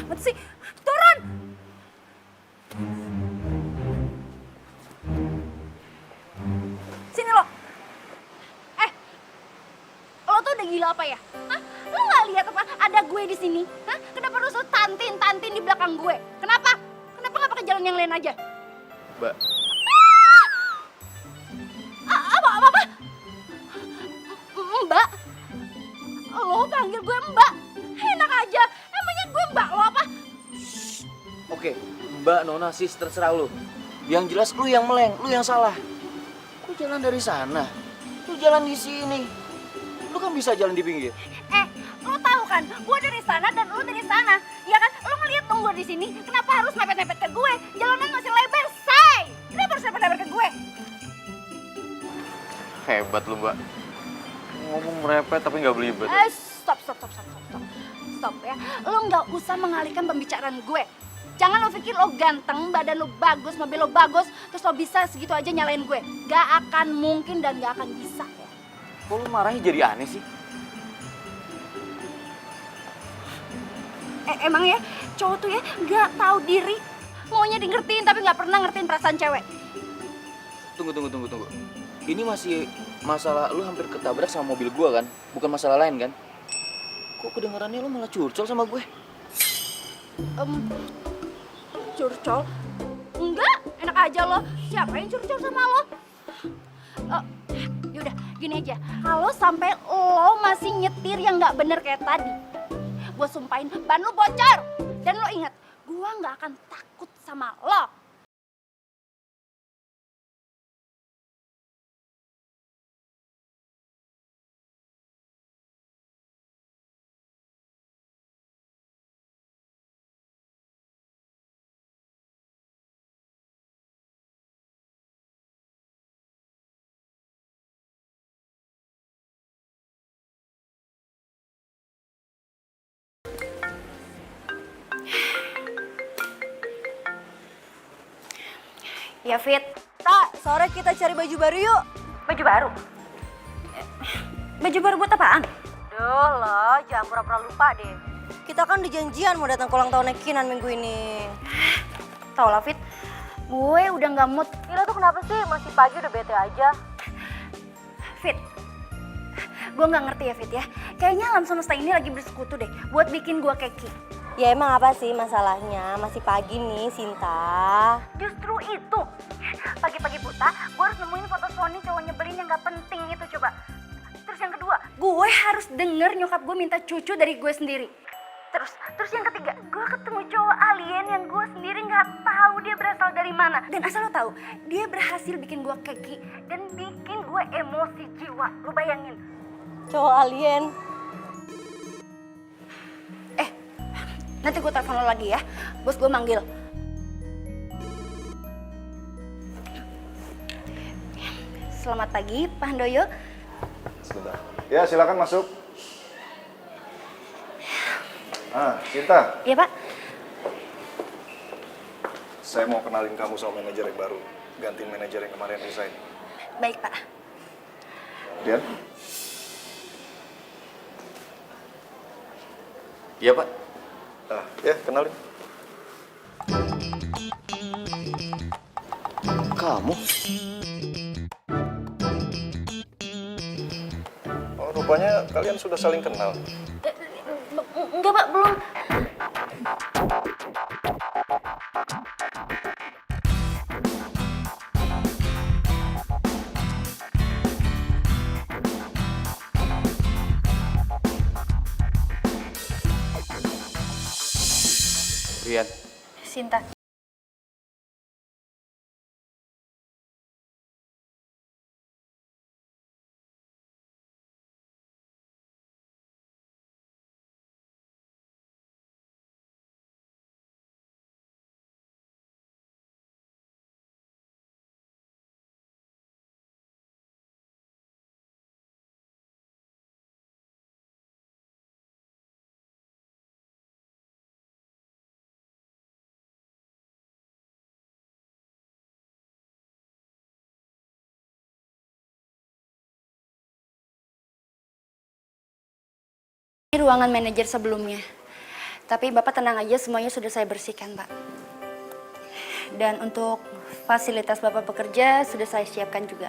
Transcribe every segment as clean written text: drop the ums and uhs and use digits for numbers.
Mati sih, turun! Sini lo. Lo tuh udah gila apa ya? Hah? Lo nggak lihat apa ada gue di sini? Hah? Kenapa lo selalu tantin di belakang gue? Kenapa? Kenapa nggak pakai jalan yang lain aja? Mbak, Apa? Mbak? Lo panggil gue Mbak? Enak aja. Emangnya gue Mbak lo apa? oke, Mbak, Nona, sis, terserah lu. Yang jelas lu yang meleng, lu yang salah. Lu jalan dari sana, lu jalan di sini. Lu kan bisa jalan di pinggir. Lo tahu kan? Gue dari sana dan lo dari sana. Ya kan? Lo ngeliat dong gue di sini. Kenapa harus mepet-mepet ke gue? Jalanan masih lebar, say. Kenapa harus mepet-mepet ke gue? Hebat lu, Mbak. Ngomong merepet tapi nggak belibet. Stop ya. Lo nggak usah mengalihkan pembicaraan gue. Jangan lo pikir lo ganteng, badan lo bagus, mobil lo bagus, terus lo bisa segitu aja nyalain gue. Gak akan mungkin dan gak akan bisa ya. Kok lu marahnya jadi aneh sih? Emang ya, cowok tuh ya gak tahu diri. Maunya di ngertiin tapi gak pernah ngertiin perasaan cewek. Tunggu. Ini masih masalah lu hampir ketabrak sama mobil gua kan? Bukan masalah lain kan? Kok kedengarannya lu malah curcol sama gue? Curcol? Enggak, enak aja lo. Siapa yang curcol sama lo? Yaudah, gini aja. Kalau sampai lo masih nyetir yang nggak bener kayak tadi, gue sumpahin ban lo bocor. Dan lo ingat, gue nggak akan takut sama lo. Ya, Fit. Tak, sore kita cari baju baru yuk. Baju baru? Baju baru buat apaan? Duh lo, jangan pura-pura lupa deh. Kita kan udah janjian mau datang ke ulang tahun Kinan minggu ini. Tau lah, Fit. Gue udah nggak mood. Gila tuh kenapa sih? Masih pagi udah bete aja. Fit, gue nggak ngerti ya, Fit ya. Kayaknya alam semesta ini lagi bersekutu deh buat bikin gue keki. Ya emang apa sih masalahnya? Masih pagi nih, Sinta. Justru itu. Pagi-pagi buta, gue harus nemuin foto Sony cowok nyebelin yang gak penting itu coba. Terus yang kedua, gue harus denger nyokap gue minta cucu dari gue sendiri. Terus yang ketiga, gue ketemu cowok alien yang gue sendiri gak tahu dia berasal dari mana. Dan asal lo tahu, dia berhasil bikin gue keki dan bikin gue emosi jiwa. Lo bayangin. Cowok alien. Nanti gue telepon lo lagi ya, bos gue manggil. Selamat pagi, Pak Handoyo. Sebentar. Ya, silakan masuk. Cinta. Iya, Pak. Saya mau kenalin kamu sama manajer yang baru. Gantiin manajer yang kemarin resign. Baik, Pak. Dian? Iya, Pak. Ya, kenalin. Kamu? Oh, rupanya kalian sudah saling kenal. Enggak, Pak, belum. Rian. Sinta. Ini ruangan manajer sebelumnya. Tapi Bapak tenang aja, semuanya sudah saya bersihkan, Pak. Dan untuk fasilitas Bapak bekerja sudah saya siapkan juga.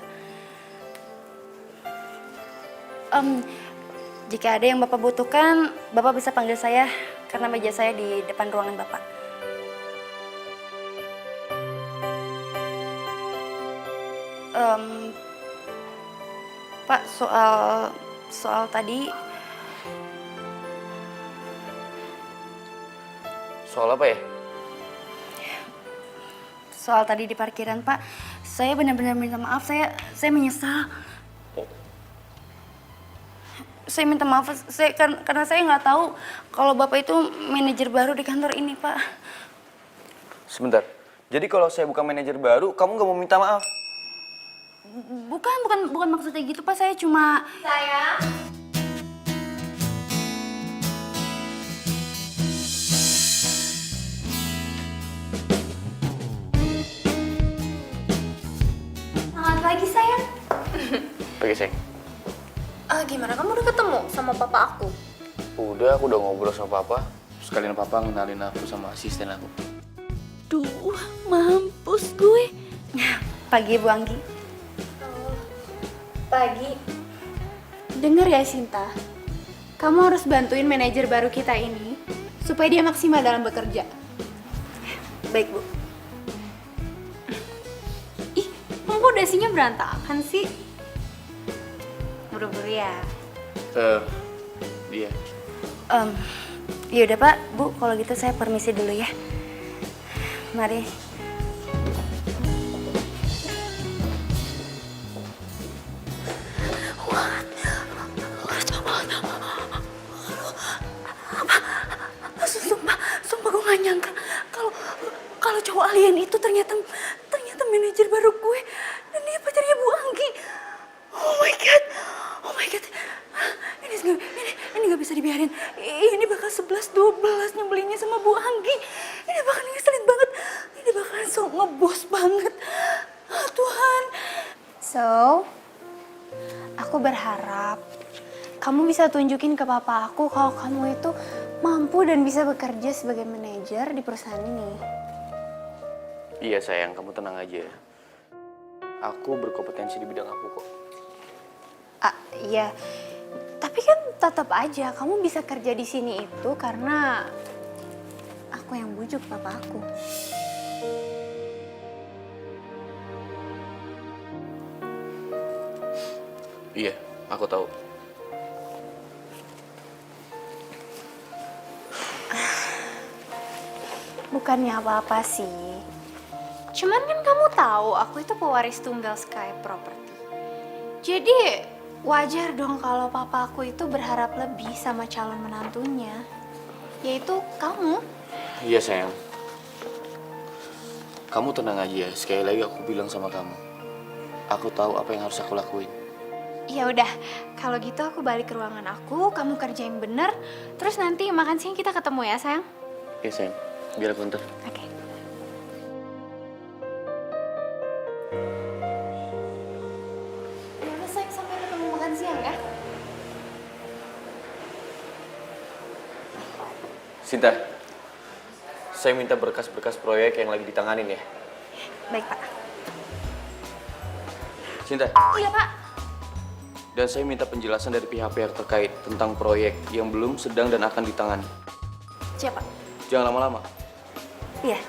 Jika ada yang Bapak butuhkan, Bapak bisa panggil saya karena meja saya di depan ruangan Bapak. Pak, soal tadi. Soal apa ya? Soal tadi di parkiran, Pak. Saya benar-benar minta maaf, saya menyesal. Saya minta maaf, karena saya nggak tahu kalau Bapak itu manajer baru di kantor ini, Pak. Sebentar. Jadi kalau saya bukan manajer baru, kamu nggak mau minta maaf? Bukan maksudnya gitu, Pak. Saya cuma... Sayang. Selamat pagi, sayang. Pagi, sayang. Gimana kamu udah ketemu sama papa aku? Udah, aku udah ngobrol sama papa. Sekalian papa ngenalin aku sama asisten aku. Duh, mampus gue. Pagi, Bu Anggi. Pagi. Dengar ya Sinta, kamu harus bantuin manajer baru kita ini supaya dia maksimal dalam bekerja. Baik, Bu. Ih, kok dasinya berantakan sih? Buru-buru ya. Iya. Yaudah, Pak. Bu, kalau gitu saya permisi dulu ya. Mari. Sumpah gue gak nyangka kalau cowok alien itu ternyata manajer baru gue dan dia pacarnya Bu Anggi. Oh my god. Ini gak bisa dibiarin. Ini bakal 11-12 nyebelinnya sama Bu Anggi. Ini bakal ngeselin banget. Ini bakalan so ngebos banget. Oh, Tuhan. So, aku berharap kamu bisa tunjukin ke papa aku kalau kamu itu mampu dan bisa bekerja sebagai manajer di perusahaan ini. Iya, sayang. Kamu tenang aja. Aku berkompetensi di bidang aku kok. Iya. Tapi kan tetap aja kamu bisa kerja di sini itu karena aku yang bujuk papa aku. Iya, aku tahu. Bukannya apa-apa sih. Cuman kan kamu tahu aku itu pewaris tunggal Sky Property. Jadi wajar dong kalau papa aku itu berharap lebih sama calon menantunya. Yaitu kamu. Iya, sayang. Kamu tenang aja. Sekali lagi aku bilang sama kamu. Aku tahu apa yang harus aku lakuin. Ya udah, kalau gitu aku balik ke ruangan aku, kamu kerjain bener. Terus nanti makan siang kita ketemu ya, sayang. Iya, sayang. Biar aku ntar. Oke. Ya udah, sayang, sampai ketemu makan siang ya. Sinta, saya minta berkas-berkas proyek yang lagi ditanganin ya. Baik, Pak. Sinta. Iya, Pak. Dan saya minta penjelasan dari pihak-pihak terkait tentang proyek yang belum, sedang, dan akan ditangani. Siapa? Jangan lama-lama. Iya.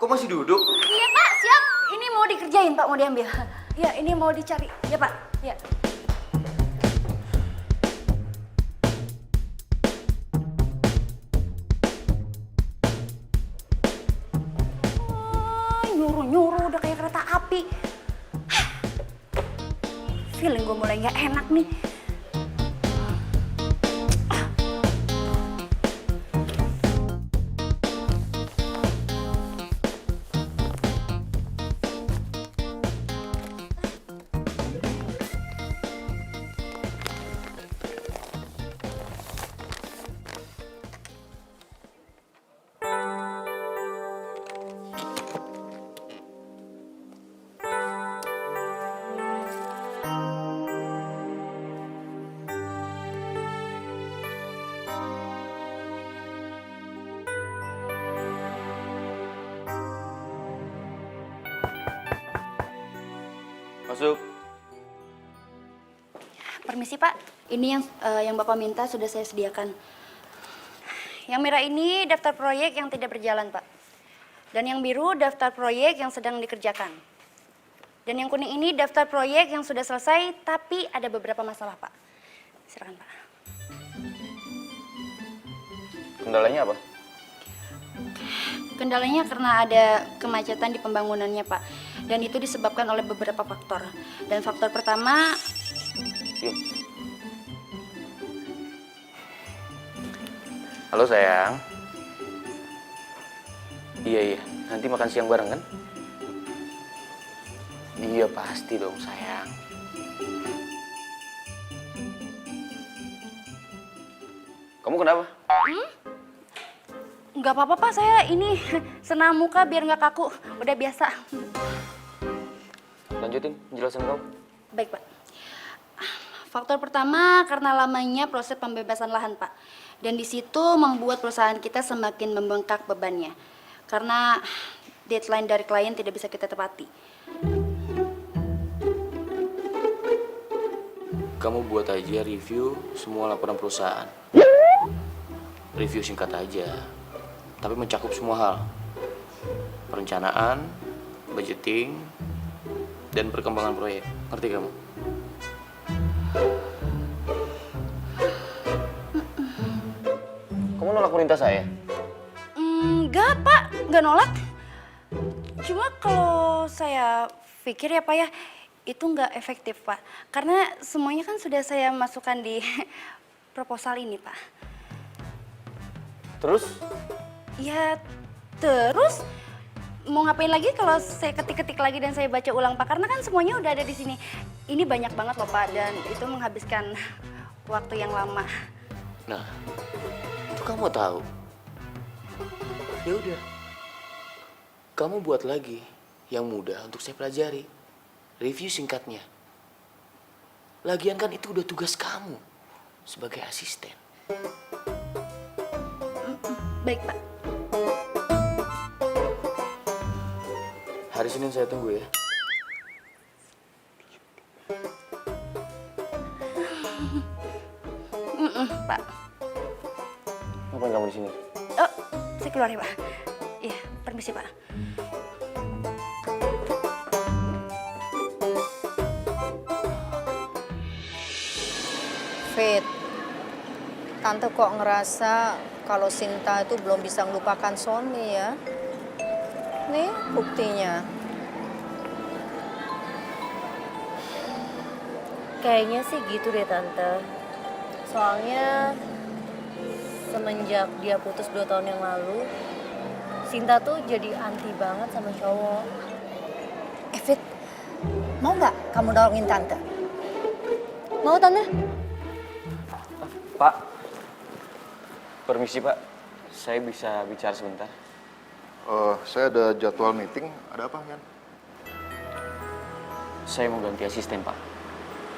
Kok masih duduk? Iya, Pak, siap. Ini mau dikerjain, Pak, mau diambil. Ya, ini mau dicari. Ya, Pak. Ya. Nyuruh-nyuruh udah kayak kereta api. Feeling gue mulai nggak enak nih. Masuk. Permisi Pak, ini yang Bapak minta sudah saya sediakan. Yang merah ini daftar proyek yang tidak berjalan Pak. Dan yang biru daftar proyek yang sedang dikerjakan. Dan yang kuning ini daftar proyek yang sudah selesai tapi ada beberapa masalah Pak. Silakan Pak. Kendalanya apa? Kendalanya karena ada kemacetan di pembangunannya Pak. Dan itu disebabkan oleh beberapa faktor. Dan faktor pertama... Yuk. Halo sayang. Iya, nanti makan siang bareng kan? Iya pasti dong sayang. Kamu kenapa? Nggak apa-apa Pak, saya ini senam muka biar nggak kaku. Udah biasa. Lanjutin penjelasan kamu. Baik Pak. Faktor pertama karena lamanya proses pembebasan lahan Pak. Dan di situ membuat perusahaan kita semakin membengkak bebannya. Karena deadline dari klien tidak bisa kita tepati. Kamu buat aja review semua laporan perusahaan. Review singkat aja, tapi mencakup semua hal. Perencanaan, budgeting, dan perkembangan proyek. Ngerti kamu? Kamu nolak perintah saya? Enggak Pak, nggak nolak. Cuma kalau saya pikir ya Pak ya, itu nggak efektif Pak. Karena semuanya kan sudah saya masukkan di proposal ini Pak. Terus? Ya terus mau ngapain lagi kalau saya ketik-ketik lagi dan saya baca ulang Pak? Karena kan semuanya udah ada di sini. Ini banyak banget loh Pak dan itu menghabiskan waktu yang lama. Nah, itu kamu tahu. Ya udah, kamu buat lagi yang mudah untuk saya pelajari. Review singkatnya. Lagian kan itu udah tugas kamu sebagai asisten. Baik Pak. Hari Senin saya tunggu ya. Pak. Ngapain kamu di sini? Oh, saya keluar ya Pak. Iya, permisi Pak. Fit, Tante kok ngerasa kalau Sinta itu belum bisa melupakan Sony ya. Nih buktinya. Kayaknya sih gitu deh Tante. Soalnya semenjak dia putus 2 tahun yang lalu, Sinta tuh jadi anti banget sama cowok. Fit, mau nggak kamu nolongin Tante? Mau Tante? Pak, permisi Pak. Saya bisa bicara sebentar. Saya ada jadwal meeting. Ada apa, Yan? Saya mau ganti asisten Pak.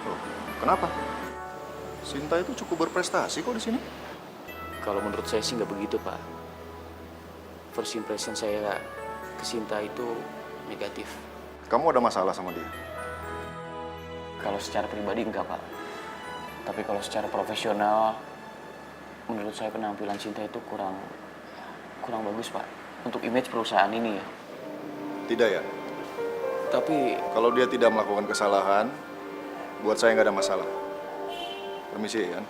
Loh, kenapa? Sinta itu cukup berprestasi kok di sini. Kalau menurut saya sih nggak begitu Pak. First impression saya ke Sinta itu negatif. Kamu ada masalah sama dia? Kalau secara pribadi enggak Pak. Tapi kalau secara profesional, menurut saya penampilan Sinta itu kurang bagus Pak. Untuk image perusahaan ini ya. Tidak ya? Tapi Kalau dia tidak melakukan kesalahan, buat saya nggak ada masalah. Permisi, Yan.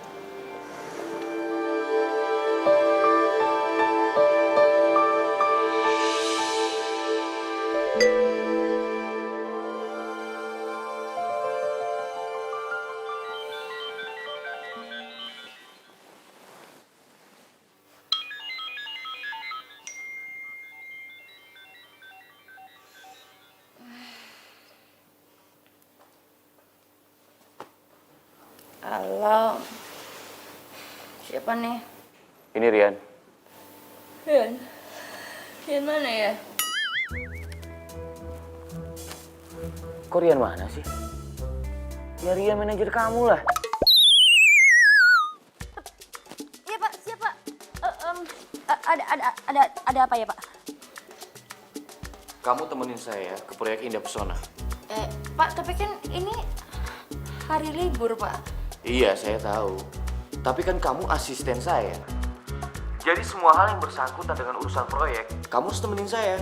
Halo. Siapa nih? ini Rian. Yang mana ya? Kok Rian mana sih? Ya Rian manajer kamu lah. Iya Pak, siapa? Ada apa ya Pak? Kamu temenin saya ke proyek Indah Pesona. Pak, tapi kan ini hari libur, Pak. Iya, saya tahu. Tapi kan kamu asisten saya. Jadi semua hal yang bersangkutan dengan urusan proyek, kamu harus temenin saya.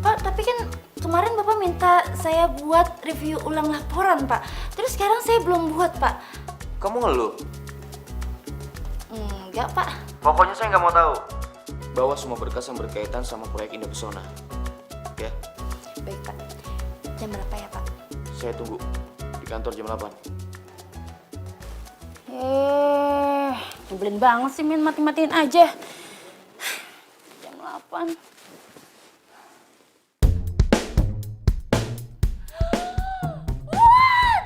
Pak, tapi kan kemarin Bapak minta saya buat review ulang laporan, Pak. Terus sekarang saya belum buat, Pak. Kamu ngeluh? Enggak, Pak. Pokoknya saya nggak mau tahu. Bawa semua berkas yang berkaitan sama proyek Indah Pesona. Ya, Baik, Pak. Jam berapa ya, Pak? saya tunggu di kantor jam 8. Nyebelin banget sih, Min, mati-matiin aja. Jam 8. What?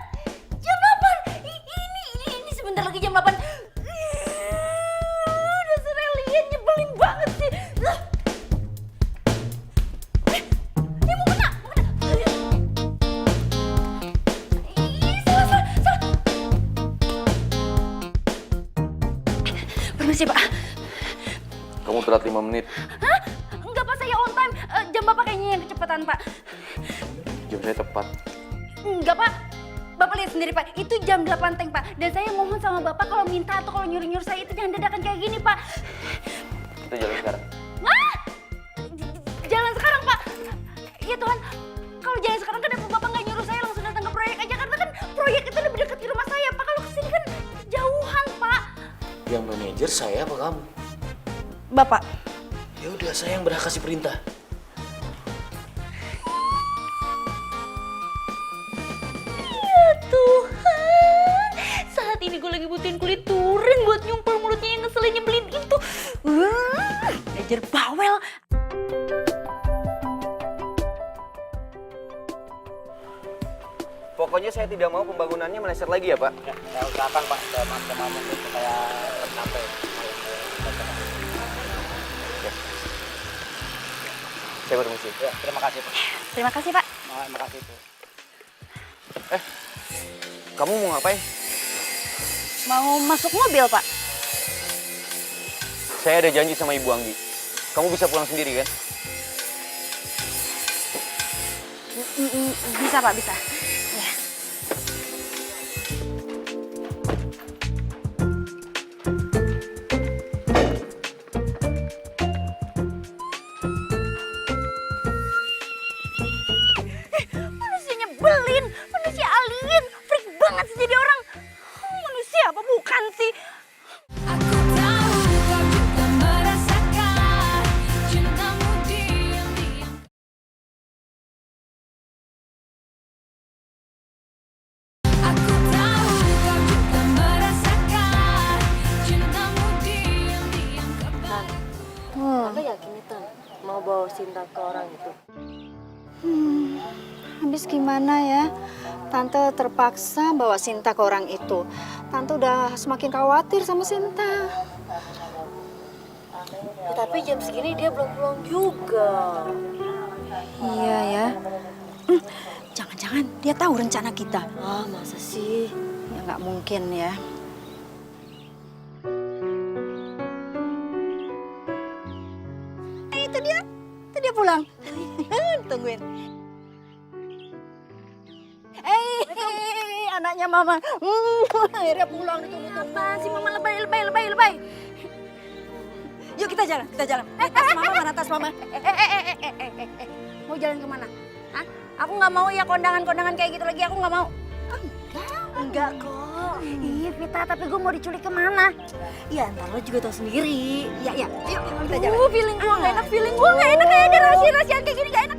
Jam 8? Ini sebentar lagi jam 8. Dasar alien, nyebelin banget sih. Mau kena. Salah. Permisi, Pak. Kamu telat 5 menit. Hah? Enggak, Pak, saya on time. Jam Bapak kayaknya yang kecepatan, Pak. Jam saya tepat. Enggak, Pak. Bapak lihat sendiri, Pak. Itu jam 8 teng, Pak. Dan saya mohon sama Bapak kalau minta atau kalau nyuruh-nyuruh saya itu jangan dadakan kayak gini, Pak. Kita jalan sekarang. Hah? Jalan sekarang, Pak. Ya Tuhan, kalau jalan sekarang kenapa Bapak nggak nyuruh saya langsung datang ke proyek aja? Karena kan proyek itu lebih dekat di rumah saya, Pak. Kalau kesini kan jauhan, Pak. Yang manajer saya apa kamu? Bapak. Ya udah, saya yang berhak kasih perintah. Ya Tuhan, saat ini gue lagi butuhin kulit turin buat nyumpel mulutnya yang ngeselin nyebelin itu. Belajar bawel. Pokoknya saya tidak mau pembangunannya meleset lagi ya, Pak. Saya usahakan Pak, saya maksimal mungkin supaya tercapai. Saya permisi. Ya, terima kasih Pak. Terima kasih, Pak. Terima kasih Bu. Kamu mau ngapain? Mau masuk mobil, Pak? Saya ada janji sama Ibu Anggi. Kamu bisa pulang sendiri kan? Bisa, Pak, bisa. Ya. Manusia nyebelin, manusia alien, freak banget sih jadi orang. Manusia apa bukan sih? Aku tahu kau juga merasakan cintamu diam-diam. Aku tahu kau juga merasakan cintamu diam-diam. Tante yakin nih, Tan, mau bawa Sinta ke orang itu? Habis gimana ya? Tante terpaksa bawa Sinta ke orang itu. Tante udah semakin khawatir sama Sinta. Ya, tapi jam segini dia belum pulang juga. Iya ya. Jangan-jangan dia tahu rencana kita. Ah, masa sih? Ya nggak mungkin ya. Itu dia pulang. Tungguin. Anaknya Mama. Akhirnya pulang ditunggu-tunggu. Apa sih Mama lebay. Yuk kita jalan. Tas Mama mana tas Mama? Mau jalan kemana? Hah? Aku nggak mau ya kondangan-kondangan kayak gitu lagi. Aku nggak mau. Enggak kok. Iya Vita, tapi gue mau diculik kemana? Ya ntar lo juga tahu sendiri. Ya, yuk kita jalan. Feeling gue nggak enak, feeling gue nggak enak. Kayak ada rahasia-rahasiaan kayak gini nggak enak.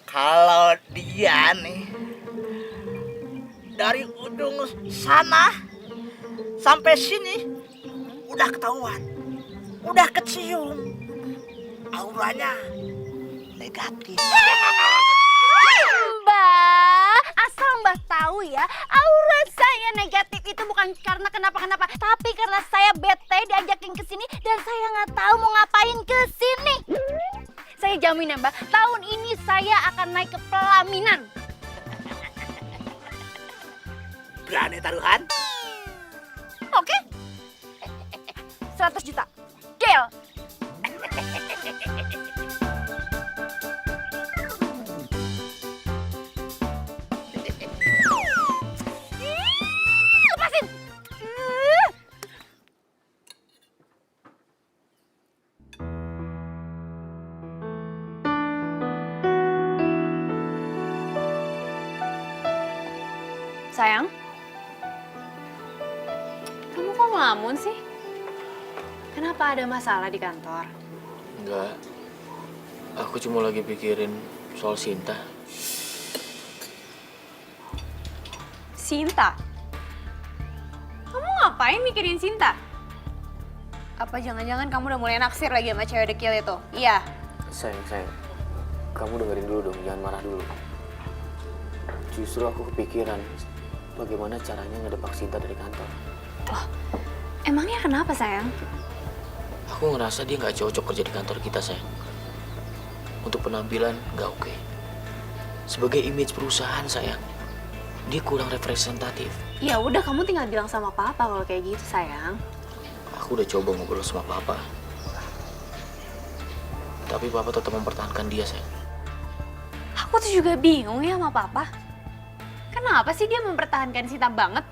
Kalau dia nih dari ujung sana sampai sini udah ketahuan, udah kecium, auranya negatif. Mbak, asal Mbak tahu ya, aura saya negatif itu bukan karena kenapa-kenapa, tapi karena saya bete diajakin ke sini dan saya nggak tahu mau ngapain ke sini. Saya jamin ya Mbak, tahun ini saya akan naik ke pelaminan. Berani taruhan? Oke? 100 juta. Deal. Lepasin. Sayang, kamu kok ngelamun sih? Kenapa ada masalah di kantor? Enggak. Aku cuma lagi pikirin soal Sinta. Sinta? Kamu ngapain mikirin Sinta? Apa jangan-jangan kamu udah mulai naksir lagi sama cewek dekil itu? Iya. Sayang. Kamu dengerin dulu dong, jangan marah dulu. Justru aku kepikiran bagaimana caranya ngedebak Sinta dari kantor. Loh, emangnya kenapa sayang? Aku ngerasa dia nggak cocok kerja di kantor kita, sayang. Untuk penampilan nggak oke. Sebagai image perusahaan, sayang, dia kurang representatif. Ya udah, kamu tinggal bilang sama papa kalau kayak gitu sayang. Aku udah coba ngobrol sama papa. Tapi papa tetap mempertahankan dia, sayang. Aku tuh juga bingung ya sama papa. Kenapa sih dia mempertahankan Sinta banget?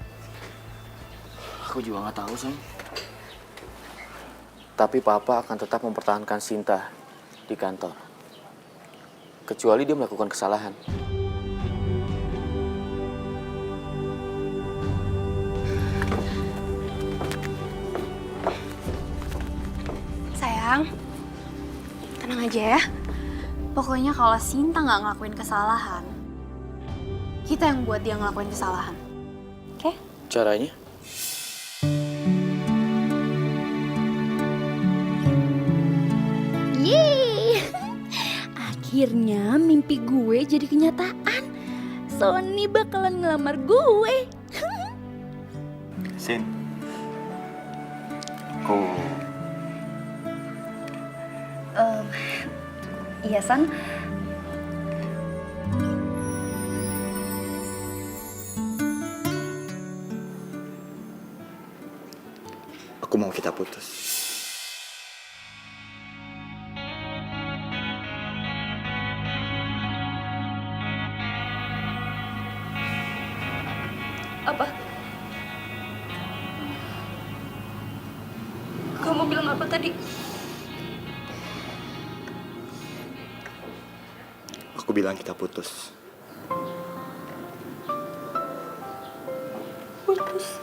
Aku juga nggak tahu, sayang. Tapi papa akan tetap mempertahankan Sinta di kantor. Kecuali dia melakukan kesalahan. Sayang, tenang aja ya. Pokoknya kalau Sinta nggak ngelakuin kesalahan, kita yang buat dia ngelakuin kesalahan. Oke? Caranya? Yeay. Akhirnya mimpi gue jadi kenyataan. Sony bakalan ngelamar gue. Sin. Oh, Iya, San. aku mau kita putus. Apa? Kamu bilang apa tadi? Aku bilang kita putus. Putus.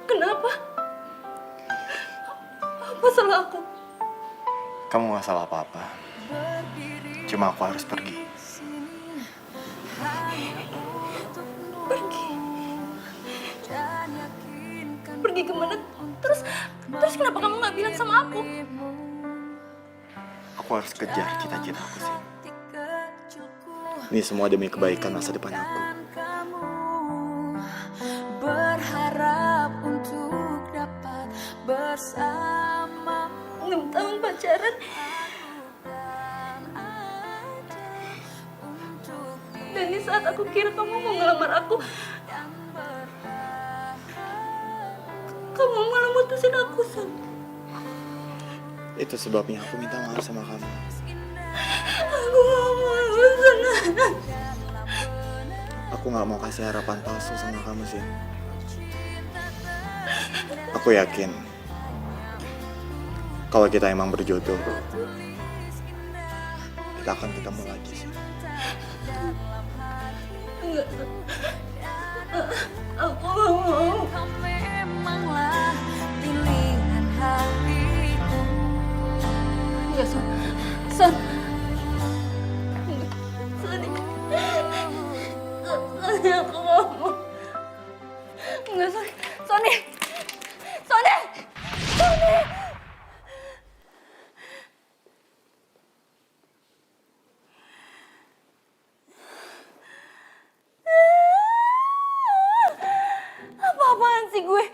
Kenapa? Apa salah aku? Kamu gak salah apa-apa. Cuma aku harus pergi. Pergi. Pergi kemana? Terus kenapa kamu nggak bilang sama aku? Aku harus kejar cita-cita aku sih. Ini semua demi kebaikan masa depan aku. Berharap untuk dapat bersama 6 tahun pacaran. Dan di saat aku kira kamu mau ngelamar aku, kamu malah mutusin aku, San. Itu sebabnya aku minta maaf sama kamu. Aku gak mau, San. Aku gak mau kasih harapan palsu sama kamu sih. Aku yakin kalau kita emang berjodoh, kita akan ketemu lagi sih. Enggak, San. Aku gak mau. kau memanglah pilihan hatiku. Enggak, San. San. Sony. Sony, aku gak mau. Enggak, Sony. Sony. Sony. Sony. Apa-apaan sih gue?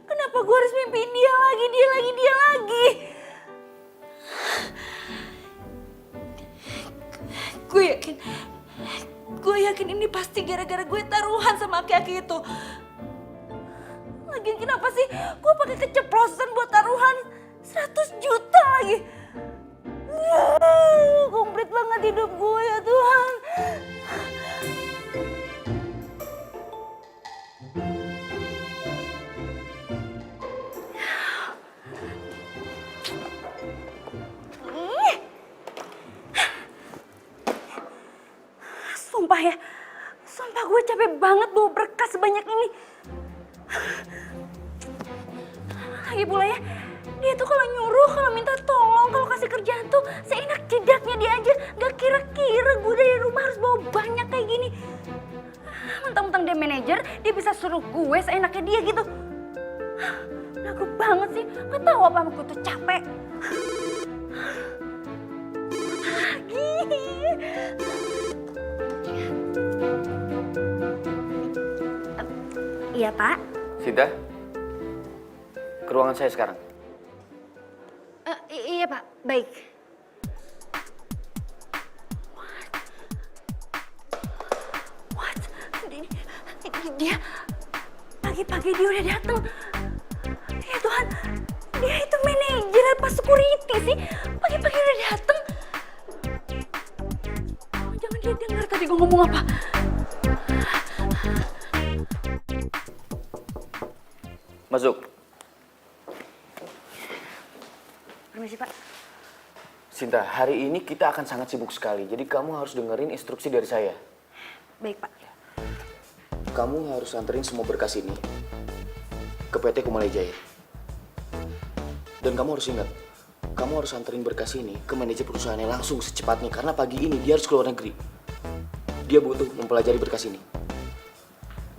Kenapa gue harus mimpiin dia lagi, dia lagi? Gue gue yakin ini pasti gara-gara gue taruhan sama aki-aki itu. Lagian kenapa sih gue pakai keceplosan buat taruhan 100 juta lagi? Komplit banget hidup gue ya Tuhan. Sumpah ya, sumpah gue capek banget bawa berkas sebanyak ini. Lagi pula ya, dia tuh kalau nyuruh, kalau minta tolong, kalau kasih kerjaan tuh seenak jedaknya dia aja. Gak kira-kira gue dari rumah harus bawa banyak kayak gini. Mentang-mentang dia manajer, dia bisa suruh gue seenaknya dia gitu. Lagu banget sih, gak tahu apa gue tuh capek. Lagi. Iya Pak. Sinta, ke ruangan saya sekarang. Iya Pak, baik. What? Dia pagi-pagi dia udah datang. Ya Tuhan, dia itu manajer apa security sih? Pagi-pagi udah datang. Jangan dia dengar tadi gue ngomong apa. Masuk. Permisi Pak. Sinta, hari ini kita akan sangat sibuk sekali. Jadi kamu harus dengerin instruksi dari saya. Baik Pak. Kamu harus anterin semua berkas ini ke PT Kumalai Jaya. Dan kamu harus ingat, kamu harus anterin berkas ini ke manajer perusahaannya langsung secepatnya. Karena pagi ini dia harus keluar negeri. Dia butuh mempelajari berkas ini.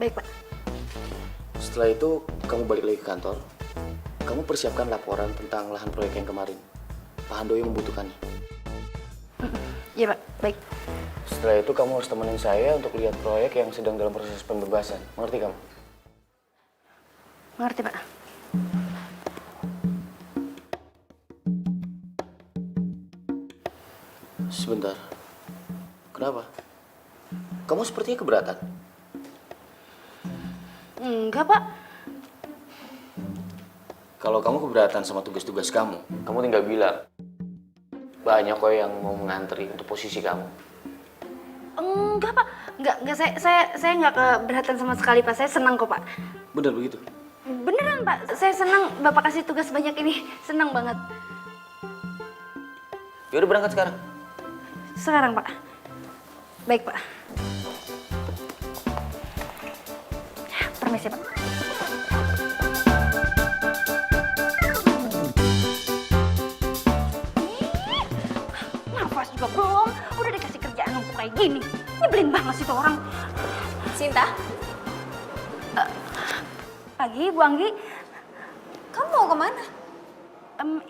Baik Pak. Setelah itu, kamu balik lagi ke kantor. Kamu persiapkan laporan tentang lahan proyek yang kemarin. Pak Handoyo membutuhkannya. Iya Pak, baik. Setelah itu, kamu harus temenin saya untuk lihat proyek yang sedang dalam proses pembebasan. Mengerti kamu? Mengerti Pak. Sebentar. Kenapa? Kamu sepertinya keberatan. Enggak Pak. Kalau kamu keberatan sama tugas-tugas kamu tinggal bilang. Banyak kok yang mau mengantri untuk posisi kamu. Enggak Pak. Enggak saya enggak keberatan sama sekali Pak. Saya senang kok Pak. Benar begitu? Beneran Pak. Saya senang Bapak kasih tugas banyak ini. Senang banget. Yaudah berangkat sekarang. Sekarang Pak. Baik Pak. Permisi Pak. Nafas juga belum. Udah dikasih kerjaan numpuk kayak gini. Nyebelin banget sih tuh orang. Sinta, Pagi Bu Anggi. kamu mau kemana?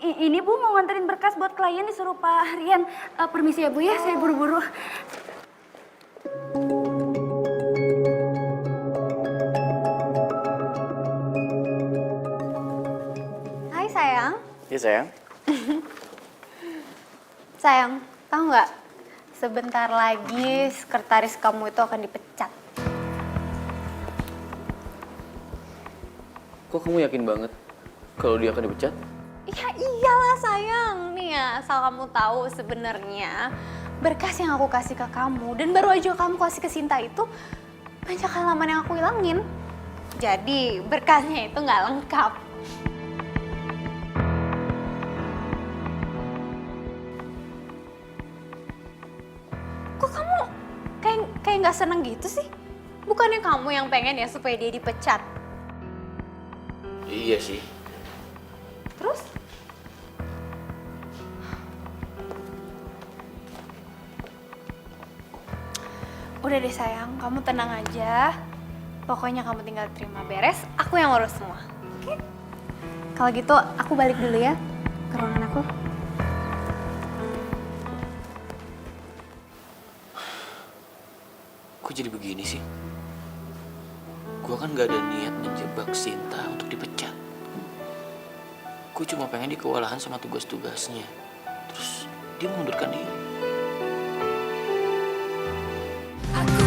Ini Bu mau nganterin berkas buat klien disuruh Pak Rian. Permisi ya Bu ya, saya buru-buru. Hai sayang. Iya sayang. Sayang, tahu nggak? Sebentar lagi sekretaris kamu itu akan dipecat. Kok kamu yakin banget kalau dia akan dipecat? Ya iyalah sayang. Nih ya, asal kamu tahu sebenarnya berkas yang aku kasih ke kamu dan baru aja kamu kasih ke Sinta itu banyak halaman yang aku hilangin. Jadi berkasnya itu nggak lengkap. Kok kamu kayak nggak seneng gitu sih? Bukannya kamu yang pengen ya supaya dia dipecat? Iya sih. Terus? Udah deh sayang, kamu tenang aja. Pokoknya kamu tinggal terima beres, aku yang urus semua. Oke? Kalau gitu aku balik dulu ya ke ruangan aku. Kok jadi begini sih? Gua kan gak ada niat menjebak Sinta untuk dipecat. Gue cuma pengen dia kewalahan sama tugas-tugasnya. Terus dia mengundurkan diri. Aku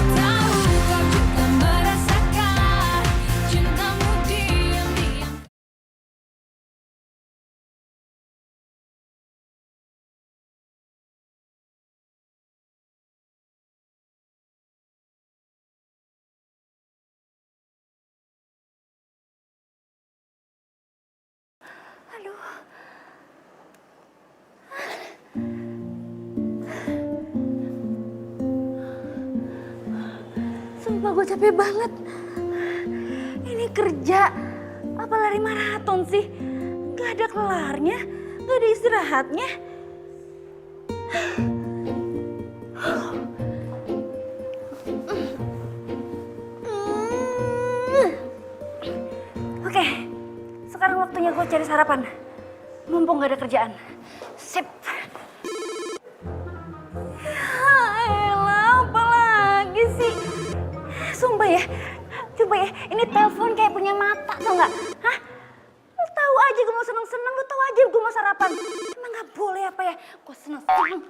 Aduh. Sumpah gue capek banget. Ini kerja, apa lari maraton sih? Gak ada kelarnya, gak ada istirahatnya. Oke, sekarang waktunya gue cari sarapan. Mumpung gak ada kerjaan. Sip. Elah, apa lagi sih? Sumpah ya, coba ya, ini telepon kayak punya mata, tau gak? Hah? Lu tahu aja gue mau seneng-seneng, lu tahu aja gue mau sarapan. Emang gak boleh apa ya? Gue seneng-seneng.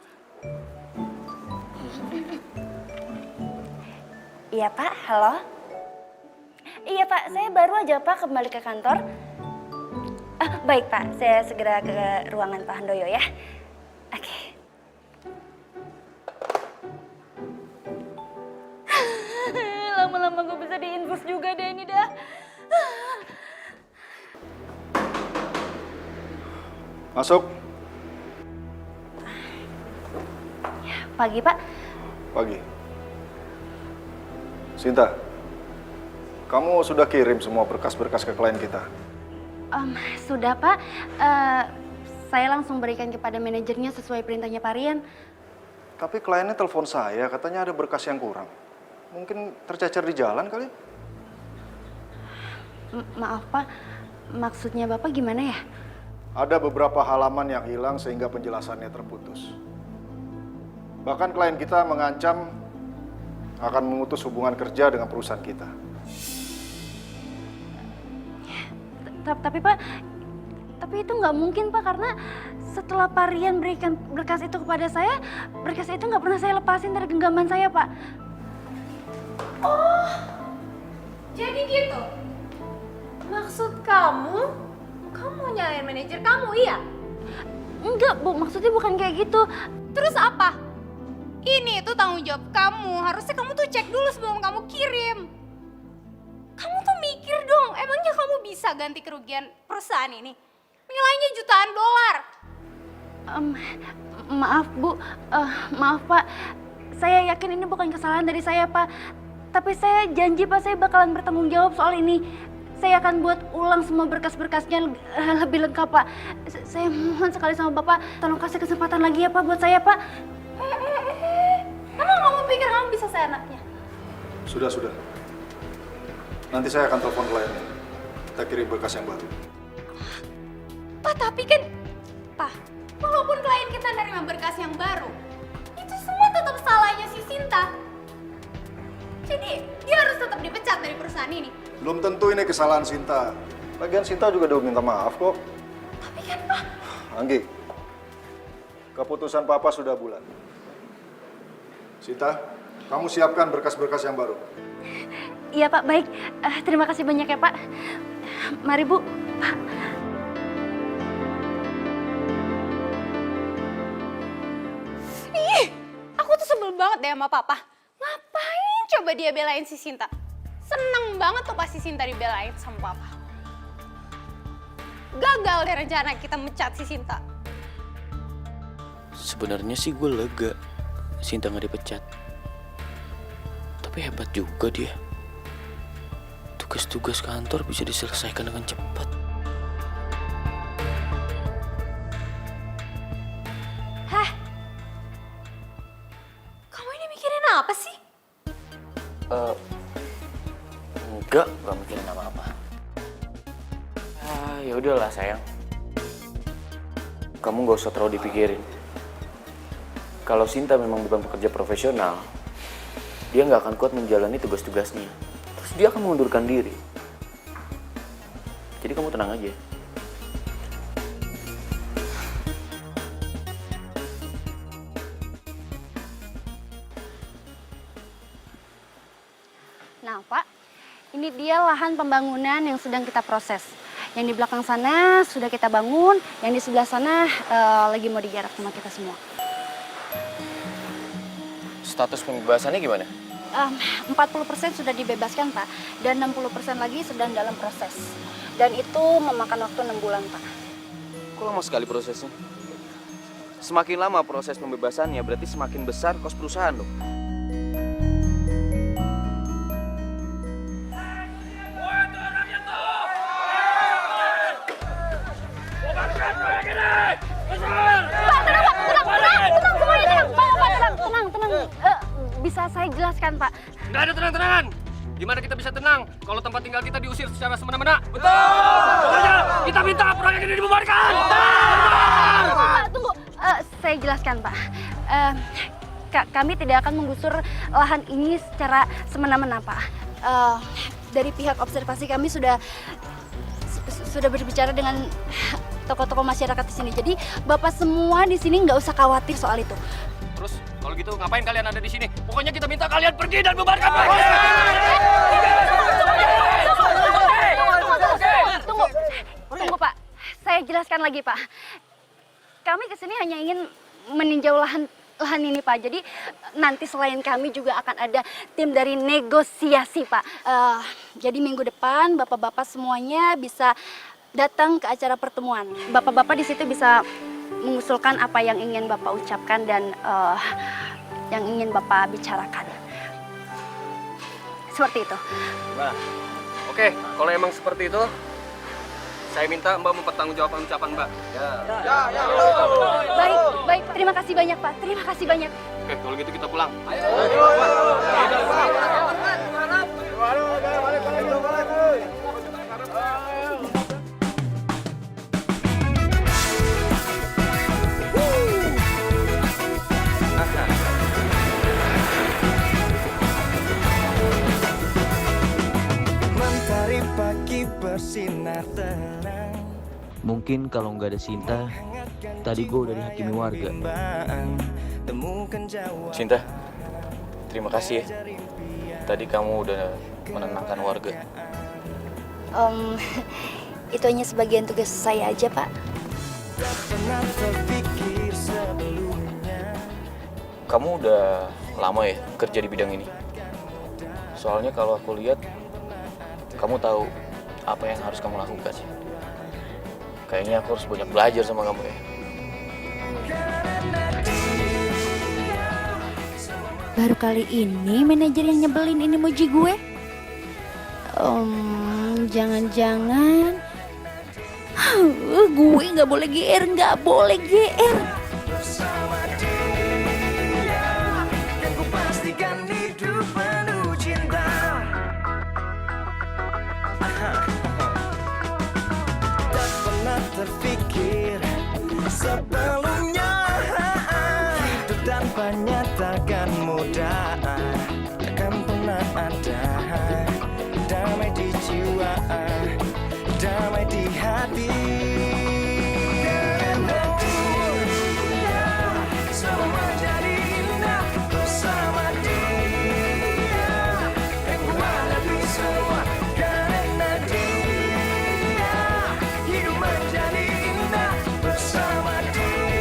Iya Pak, halo? Iya Pak, saya baru aja Pak kembali ke kantor. Baik Pak, saya segera ke ruangan Pak Handoyo ya. Oke. Lama-lama gue bisa diinfus juga deh ini dah. Masuk. Pagi Pak. Pagi. Sinta, kamu sudah kirim semua berkas-berkas ke klien kita? Sudah Pak. Saya langsung berikan kepada manajernya sesuai perintahnya Pak Rian. Tapi kliennya telepon saya, katanya ada berkas yang kurang. Mungkin tercecer di jalan kali? Maaf Pak, maksudnya Bapak gimana ya? Ada beberapa halaman yang hilang sehingga penjelasannya terputus. Bahkan klien kita mengancam akan memutus hubungan kerja dengan perusahaan kita. Tapi Pak, tapi itu nggak mungkin Pak, karena setelah Pak Rian berikan berkas itu kepada saya, berkas itu nggak pernah saya lepasin dari genggaman saya Pak. Oh, jadi gitu? Maksud kamu nyalain manajer kamu, iya? Enggak Bu, maksudnya bukan kayak gitu. Terus apa? Ini tuh tanggung jawab kamu, harusnya kamu tuh cek dulu sebelum kamu kirim. Kamu tuh mikir dong, emangnya kamu bisa ganti kerugian perusahaan ini? Nilainya jutaan dolar. Maaf Bu, maaf Pak. Saya yakin ini bukan kesalahan dari saya Pak. Tapi saya janji Pak, saya bakalan bertanggung jawab soal ini. Saya akan buat ulang semua berkas-berkasnya lebih lengkap Pak. Saya mohon sekali sama Bapak, tolong kasih kesempatan lagi ya Pak buat saya Pak. Emang kamu pikir kamu bisa seenaknya? Sudah. Nanti saya akan telepon kliennya. Kita kirim berkas yang baru. Pak, tapi kan, Pak, walaupun klien kita nerima berkas yang baru, itu semua tetap salahnya si Sinta. Jadi, dia harus tetap dipecat dari perusahaan ini. Belum tentu ini kesalahan Sinta. Lagian Sinta juga udah minta maaf kok. Tapi kan, Pak, Anggi, keputusan Papa sudah bulat. Sinta, kamu siapkan berkas-berkas yang baru. Iya Pak, baik. Terima kasih banyak ya Pak. Mari Bu. Pak. ih, aku tuh sebel banget deh sama Papa. Ngapain coba dia belain si Sinta? Seneng banget tuh pasti Sinta dibelain sama Papa. Gagal deh rencana kita mecat si Sinta. Sebenarnya sih gue lega Sinta nggak dipecat. Tapi hebat juga dia. Tugas-tugas kantor bisa diselesaikan dengan cepat. Hah? Kamu ini mikirin apa sih? Enggak mikirin apa-apa. Ya udahlah sayang. Kamu gak usah terlalu dipikirin. Kalau Sinta memang bukan pekerja profesional, dia nggak akan kuat menjalani tugas-tugasnya. Terus dia akan mengundurkan diri. Jadi kamu tenang aja. Nah Pak, ini dia lahan pembangunan yang sedang kita proses. Yang di belakang sana sudah kita bangun, yang di sebelah sana lagi mau digarap sama kita semua. Status pembebasannya gimana? 40% sudah dibebaskan Pak, dan 60% lagi sedang dalam proses. Dan itu memakan waktu 6 bulan Pak. Kok lama sekali prosesnya? Semakin lama proses pembebasannya, berarti semakin besar kos perusahaan dong. Bisa saya jelaskan, Pak? Nggak ada tenang-tenangan. Gimana kita bisa tenang kalau tempat tinggal kita diusir secara semena-mena? Betul! Makanya kita minta proyek ini dibubarkan! Tunggu. Saya jelaskan, Pak. Kami tidak akan menggusur lahan ini secara semena-mena, Pak. Dari pihak observasi kami sudah berbicara dengan tokoh-tokoh masyarakat di sini. Jadi Bapak semua di sini nggak usah khawatir soal itu. Terus kalau gitu ngapain kalian ada di sini? Pokoknya kita minta kalian pergi dan bubarkan proyek! Tunggu, Pak. Saya jelaskan lagi, Pak. Kami kesini hanya ingin meninjau lahan ini, Pak. Jadi nanti selain kami juga akan ada tim dari negosiasi, Pak. Jadi minggu depan bapak-bapak semuanya bisa datang ke acara pertemuan. Bapak-bapak di situ bisa mengusulkan apa yang ingin Bapak ucapkan dan yang ingin Bapak bicarakan. Seperti itu. Nah, oke. Kalau emang seperti itu, saya minta Mbak mempertanggungjawabkan ucapan Mbak. Baik. Terima kasih banyak, Pak. Terima kasih banyak. Oke, kalau gitu kita pulang. Mentari pagi bersinar terang. Mungkin kalau nggak ada Sinta, tadi gue udah dihakimi warga. Sinta, terima kasih ya. Tadi kamu udah menenangkan warga. Itu hanya sebagian tugas saya aja, Pak. Kamu udah lama ya kerja di bidang ini? Soalnya kalau aku lihat, kamu tahu apa yang harus kamu lakukan sih. Kayaknya aku harus banyak belajar sama kamu ya. Baru kali ini manajer yang nyebelin ini muji gue. Jangan-jangan gue nggak boleh GR. Bersama dia, yang ku pastikan hidup penuh cinta. Tak pernah terpikir sebelumnya hidup tanpanya takkan mudah, takkan pernah ada damai di jiwa, damai di hati. Semua jadi indah bersama dia, yang ku hadapi semua karena dia. Hidup menjadi indah bersama dia.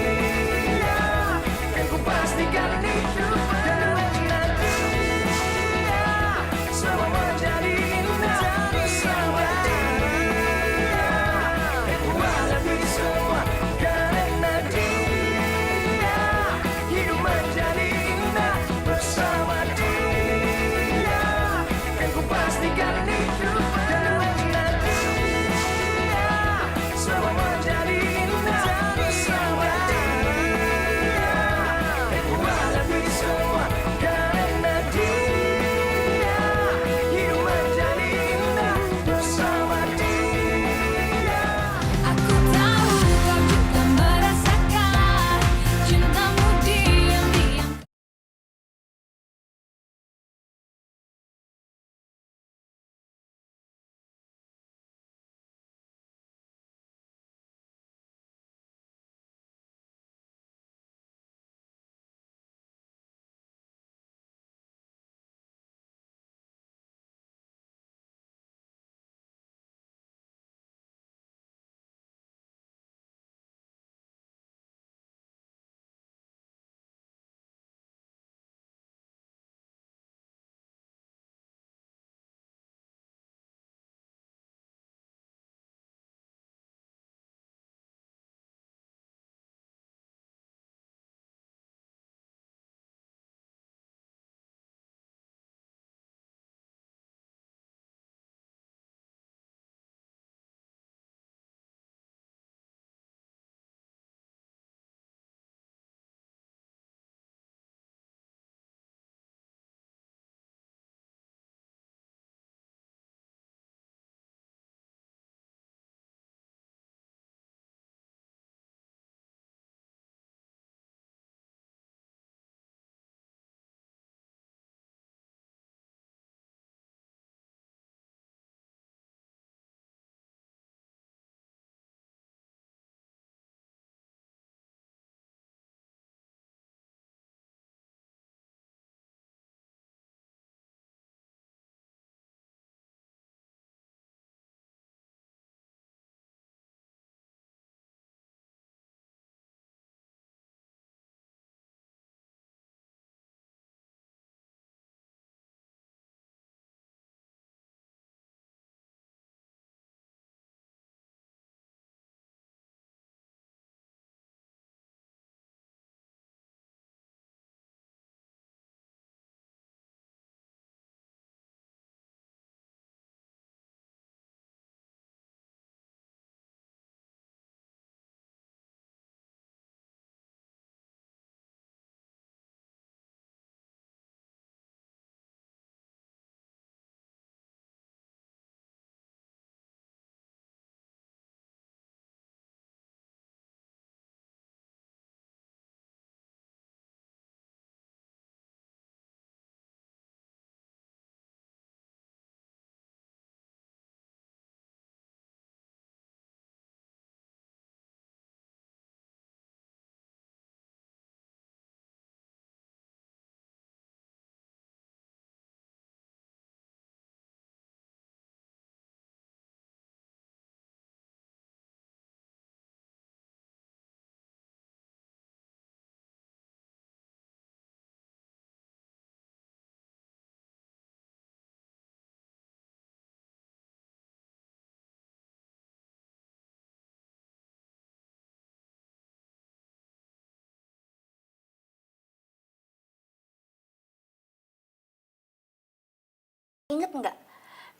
Ingat nggak?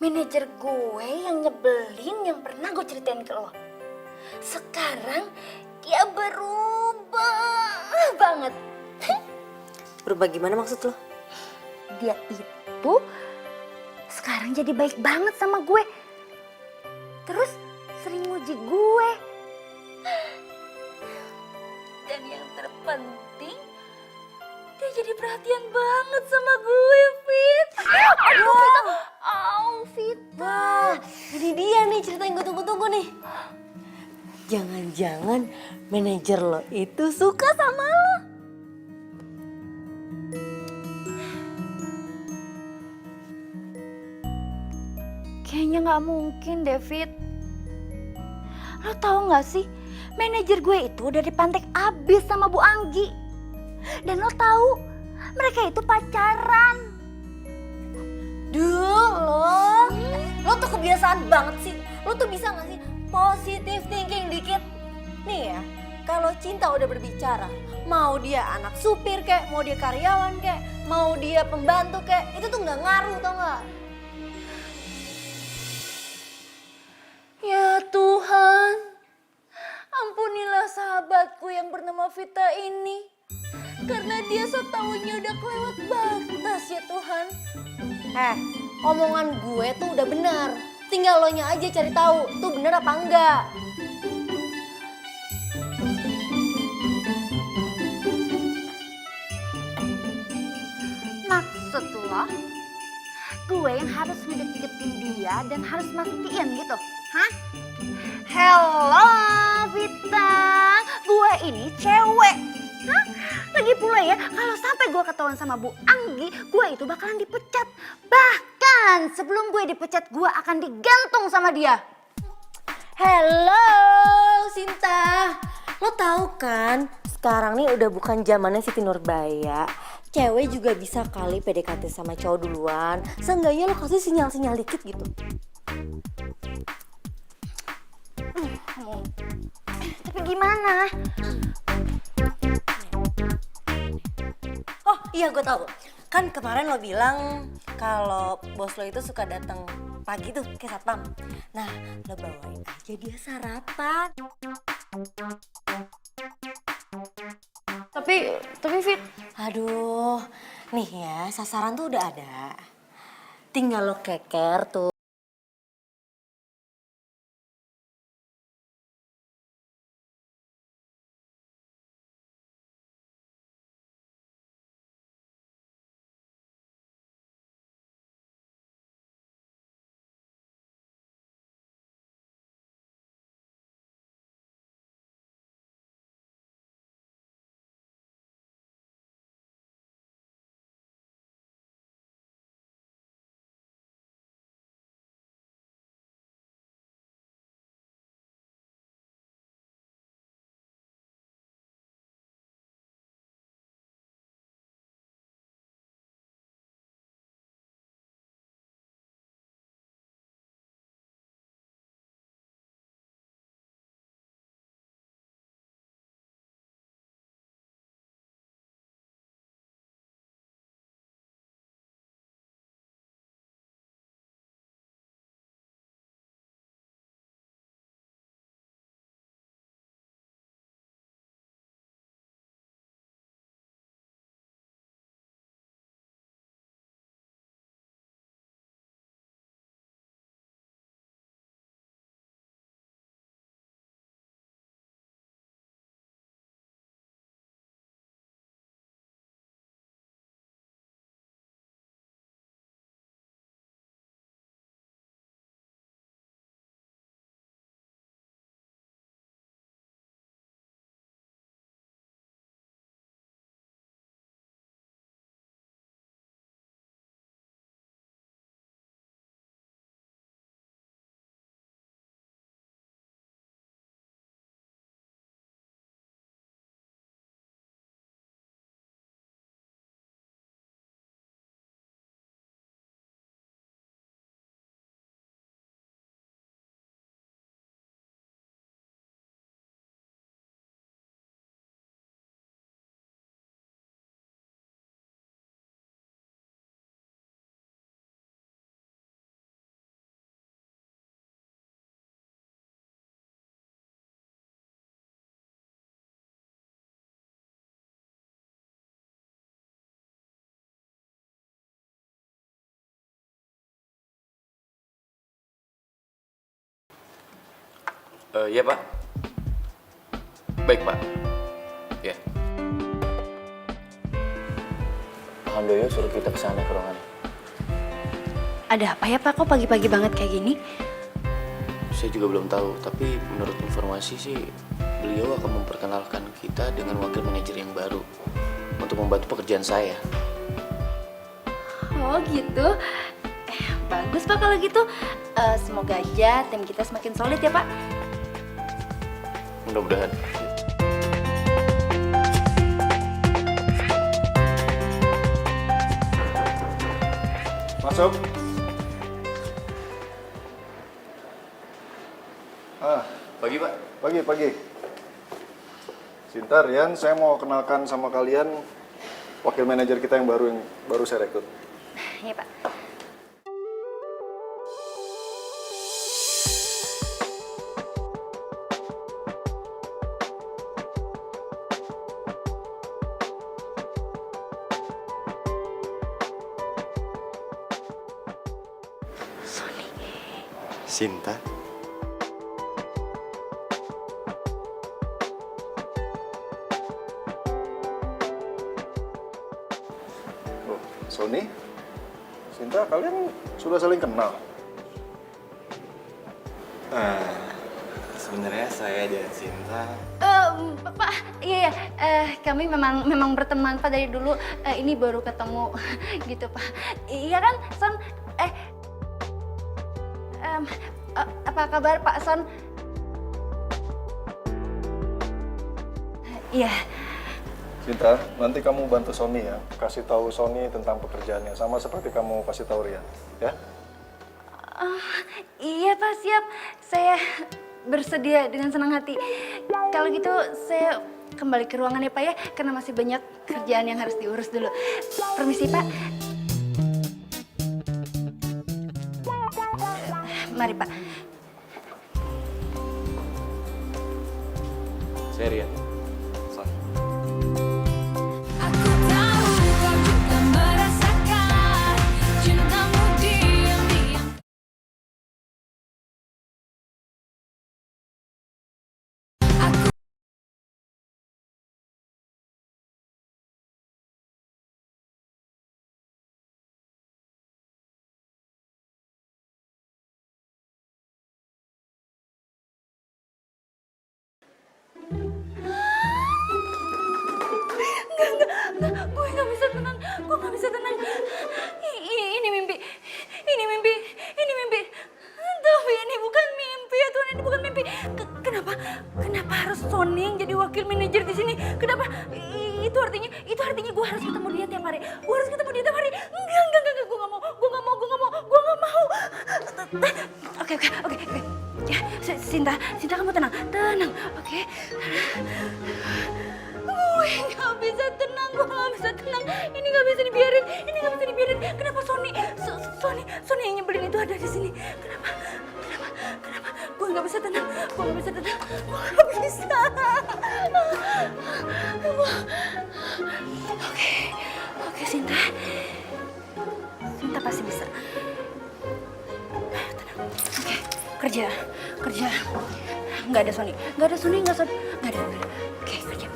Manajer gue yang nyebelin yang pernah gue ceritain ke lo. Sekarang dia berubah banget. Berubah gimana maksud lo? Dia itu sekarang jadi baik banget sama gue. Terus sering muji gue. Dan yang terpenting, dia jadi perhatian banget sama gue, Fit. Aduh, Vita. Vita. Ini dia nih cerita yang gue tunggu-tunggu nih. Jangan-jangan manajer lo itu suka sama lo. Kayaknya nggak mungkin, David. Lo tahu nggak sih, manajer gue itu udah dipantek abis sama Bu Anggi. Dan lo tahu, mereka itu pacaran. Duh, lo tuh kebiasaan banget sih. Lo tuh bisa gak sih positive thinking dikit? Nih ya, kalau cinta udah berbicara, mau dia anak supir kek, mau dia karyawan kek, mau dia pembantu kek, itu tuh gak ngaruh, tau gak? Ya Tuhan, ampunilah sahabatku yang bernama Vita ini. Karena dia setaunya udah kelewat batas ya Tuhan. Omongan gue tuh udah benar. Tinggal lo nya aja cari tahu tuh bener apa enggak. Maksud lo, gue yang harus ngedeket-deketin dia dan harus mastiin gitu, hah? Hello Vita, gue ini cewek. Hah? Lagi pula ya, kalau sampai gue ketahuan sama Bu Anggi, gue itu bakalan dipecat. Bahkan sebelum gue dipecat, gue akan digantung sama dia. Hello Sinta, lo tahu kan sekarang nih udah bukan zamannya Siti Nurbaya. Cewek juga bisa kali PDKT sama cowok duluan. Seenggaknya lo kasih sinyal-sinyal dikit gitu. Tapi gimana? Oh iya gue tahu. Kan kemarin lo bilang kalau bos lo itu suka datang pagi tuh ke satpam. Nah lo bawain aja dia sarapan. Tapi Fit, Aduh, nih ya sasaran tuh udah ada. Tinggal lo keker tuh. Iya Pak. Baik Pak. Ya. Alhamdulillah suruh kita ke sana ke ruangannya. Ada apa ya Pak? Kok pagi-pagi banget kayak gini? Saya juga belum tahu, tapi menurut informasi sih beliau akan memperkenalkan kita dengan wakil manajer yang baru untuk membantu pekerjaan saya. Oh gitu. Bagus Pak kalau gitu. Semoga aja tim kita semakin solid ya Pak. Mudah-mudahan. Masuk. Pagi Pak. Pagi. Sinta, Rian, saya mau kenalkan sama kalian wakil manajer kita yang baru saya rekrut. Iya Pak. Sinta. Oh, Sony, Sinta, kalian sudah saling kenal? Sebenarnya saya dan Sinta Pak, iya, kami memang berteman Pak dari dulu. Ini baru ketemu gitu Pak. Iya kan, Son? Apa kabar Pak Son? Iya. Sinta, nanti kamu bantu Sony ya, kasih tahu Sony tentang pekerjaannya, sama seperti kamu kasih tahu Rian, ya? Iya Pak, siap. Saya bersedia dengan senang hati. Kalau gitu saya kembali ke ruangan ya Pak ya, karena masih banyak kerjaan yang harus diurus dulu. Permisi Pak. Mari Pak. Saya Rian. Aku tahu kau juga merasakan cintamu diam-diam. Enggak, gue nggak bisa tenang. Gue nggak bisa tenang. Ini mimpi. Ini mimpi. Ini mimpi. Tapi ini bukan mimpi ya Tuhan, ini bukan mimpi. Kenapa harus Sony yang jadi wakil manajer di sini? Kenapa? Itu artinya gue harus ketemu dia tiap hari. Gue harus ketemu dia tiap hari. Enggak. Gue nggak mau. Oke. Ya, Sinta, kamu tenang. Oke. Gue nggak bisa tenang. Ini nggak bisa dibiarin. Kenapa Sony yang nyebelin itu ada di sini? Kenapa? Gue nggak bisa tenang. Gue nggak bisa. Oke, Sinta pasti bisa. Tenang. Oke, kerja. Nggak ada Sony. Nggak ada. Oke, kerja.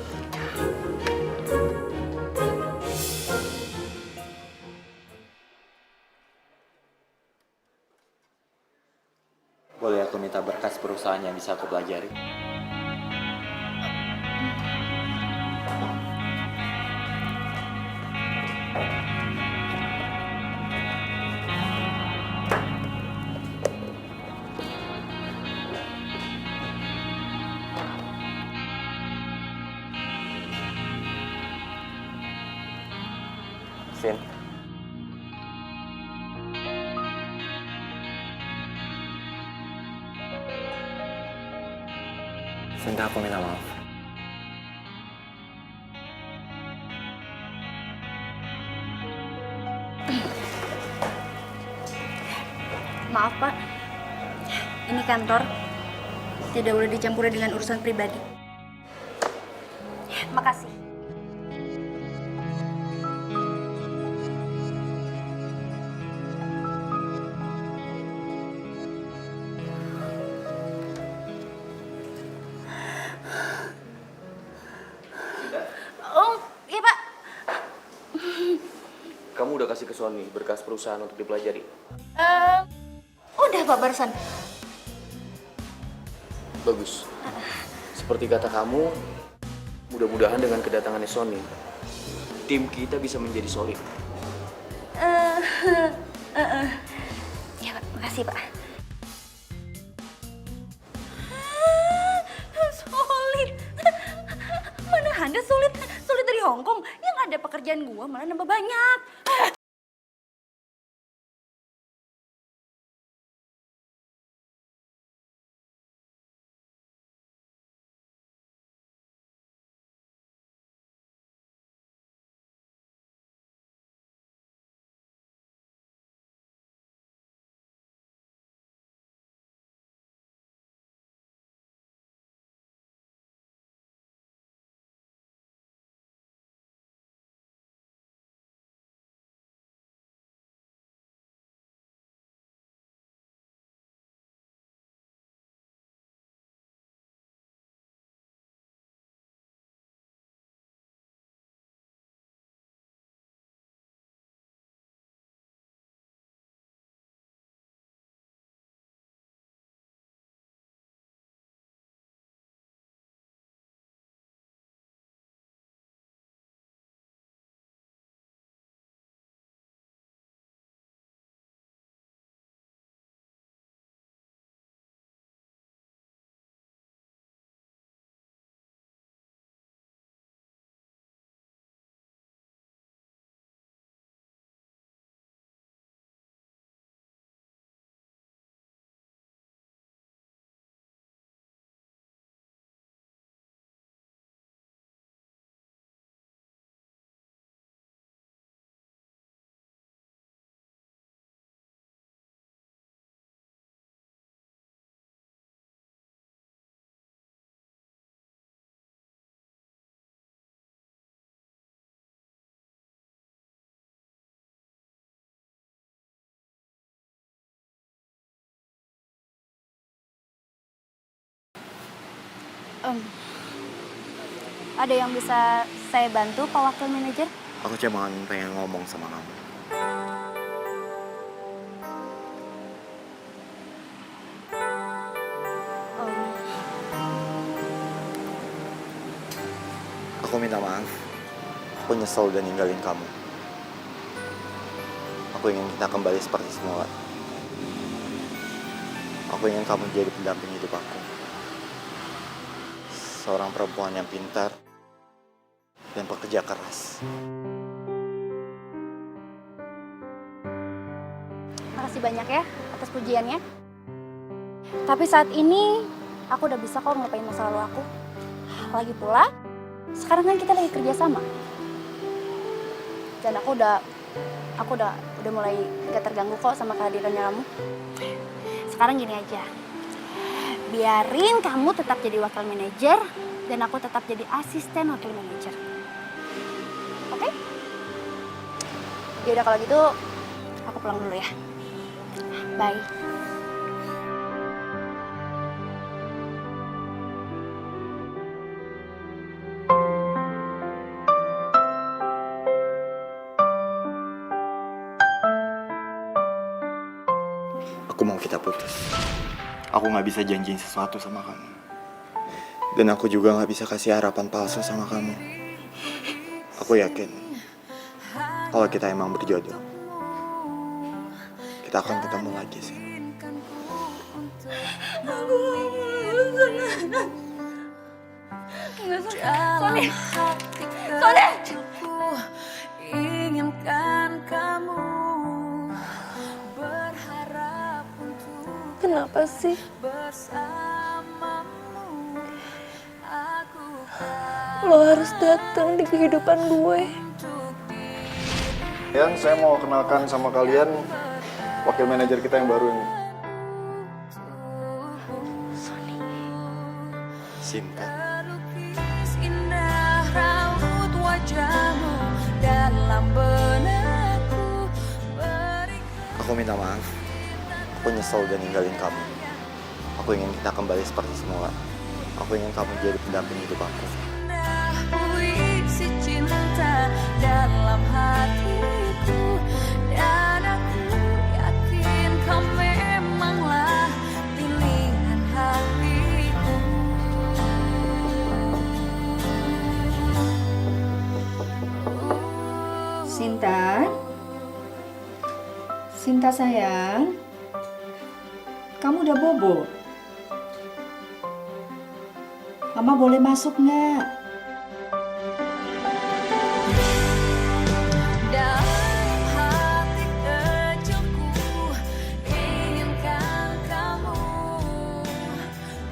boleh aku minta berkas perusahaan yang bisa aku pelajari? Sin. Sinta, aku minta maaf. Maaf Pak, ini kantor. Tidak boleh dicampuri dengan urusan pribadi. Makasih. udah kasih ke Sony berkas perusahaan untuk dipelajari. Udah Pak barusan. Bagus. Seperti kata kamu, mudah-mudahan dengan kedatangannya Sony, tim kita bisa menjadi solid. Ya Pak, makasih Pak. Solid. Mana ada solid dari Hongkong. Yang ada pekerjaan gua malah nambah banyak. Ada yang bisa saya bantu, Pak Wakil Manajer? Aku cuma pengen ngomong sama kamu. Aku minta maaf. Aku nyesel udah ninggalin kamu. Aku ingin kita kembali seperti semula. Aku ingin kamu jadi pendamping hidup aku. Seorang perempuan yang pintar dan pekerja keras. Makasih banyak ya atas pujiannya. Tapi saat ini aku udah bisa kok ngelupain masa lalu aku. Lagi pula, sekarang kan kita lagi kerja sama. Dan aku udah mulai gak terganggu kok sama kehadirannya kamu. Sekarang gini aja. Biarin kamu tetap jadi wakil manajer dan aku tetap jadi asisten wakil manajer. Oke? Yaudah kalau gitu aku pulang dulu ya. Bye. Aku mau kita putus. Aku gak bisa janjiin sesuatu sama kamu. Dan aku juga gak bisa kasih harapan palsu sama kamu. Aku yakin kalau kita emang berjodoh, kita akan ketemu lagi sih. Dalam hatiku inginkan kamu, berharap untuk Kenapa sih? bersamamu. Aku Lo harus datang di kehidupan gue. Dan saya mau kenalkan sama kalian wakil manajer kita yang baru ini. Sinta. terlukis indah raut wajahmu dalam benakku. Aku minta maaf. Aku nyesel udah ninggalin kamu. Aku ingin kita kembali seperti semula. Aku ingin kamu jadi pendamping hidup aku. Puisi cinta dalam hatiku. Cinta sayang, kamu udah bobo? Mama boleh masuk nggak? Dalam hati kecilku inginkan kamu,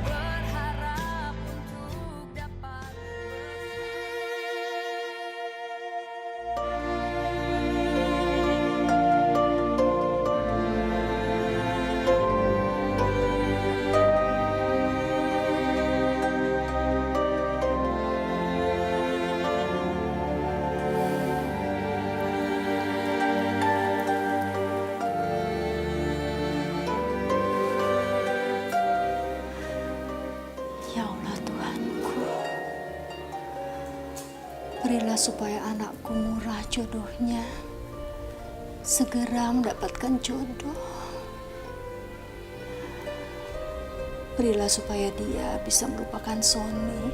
berharap untuk dapat Ya Allah Tuhanku, berilah supaya anakku murah jodohnya, segera mendapatkan jodoh. Berilah supaya dia bisa melupakan Sony.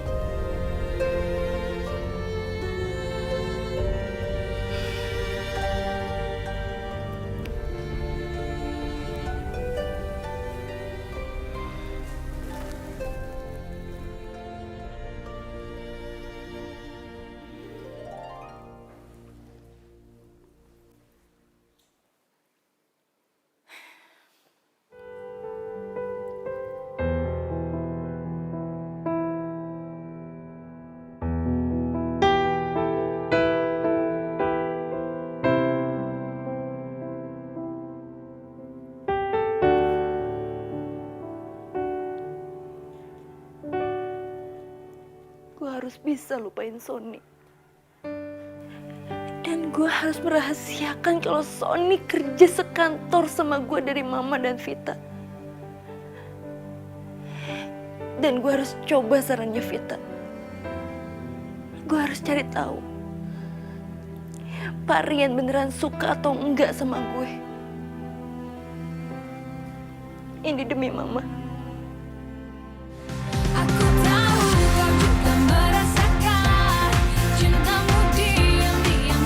Gue harus bisa lupain Sony. Dan gue harus merahasiakan kalau Sony kerja sekantor sama gue dari Mama dan Vita. Dan gue harus coba sarannya Vita. Gue harus cari tahu Pak Rian beneran suka atau enggak sama gue. Ini demi Mama. Aku tahu kau juga merasakan cintamu diam-diam.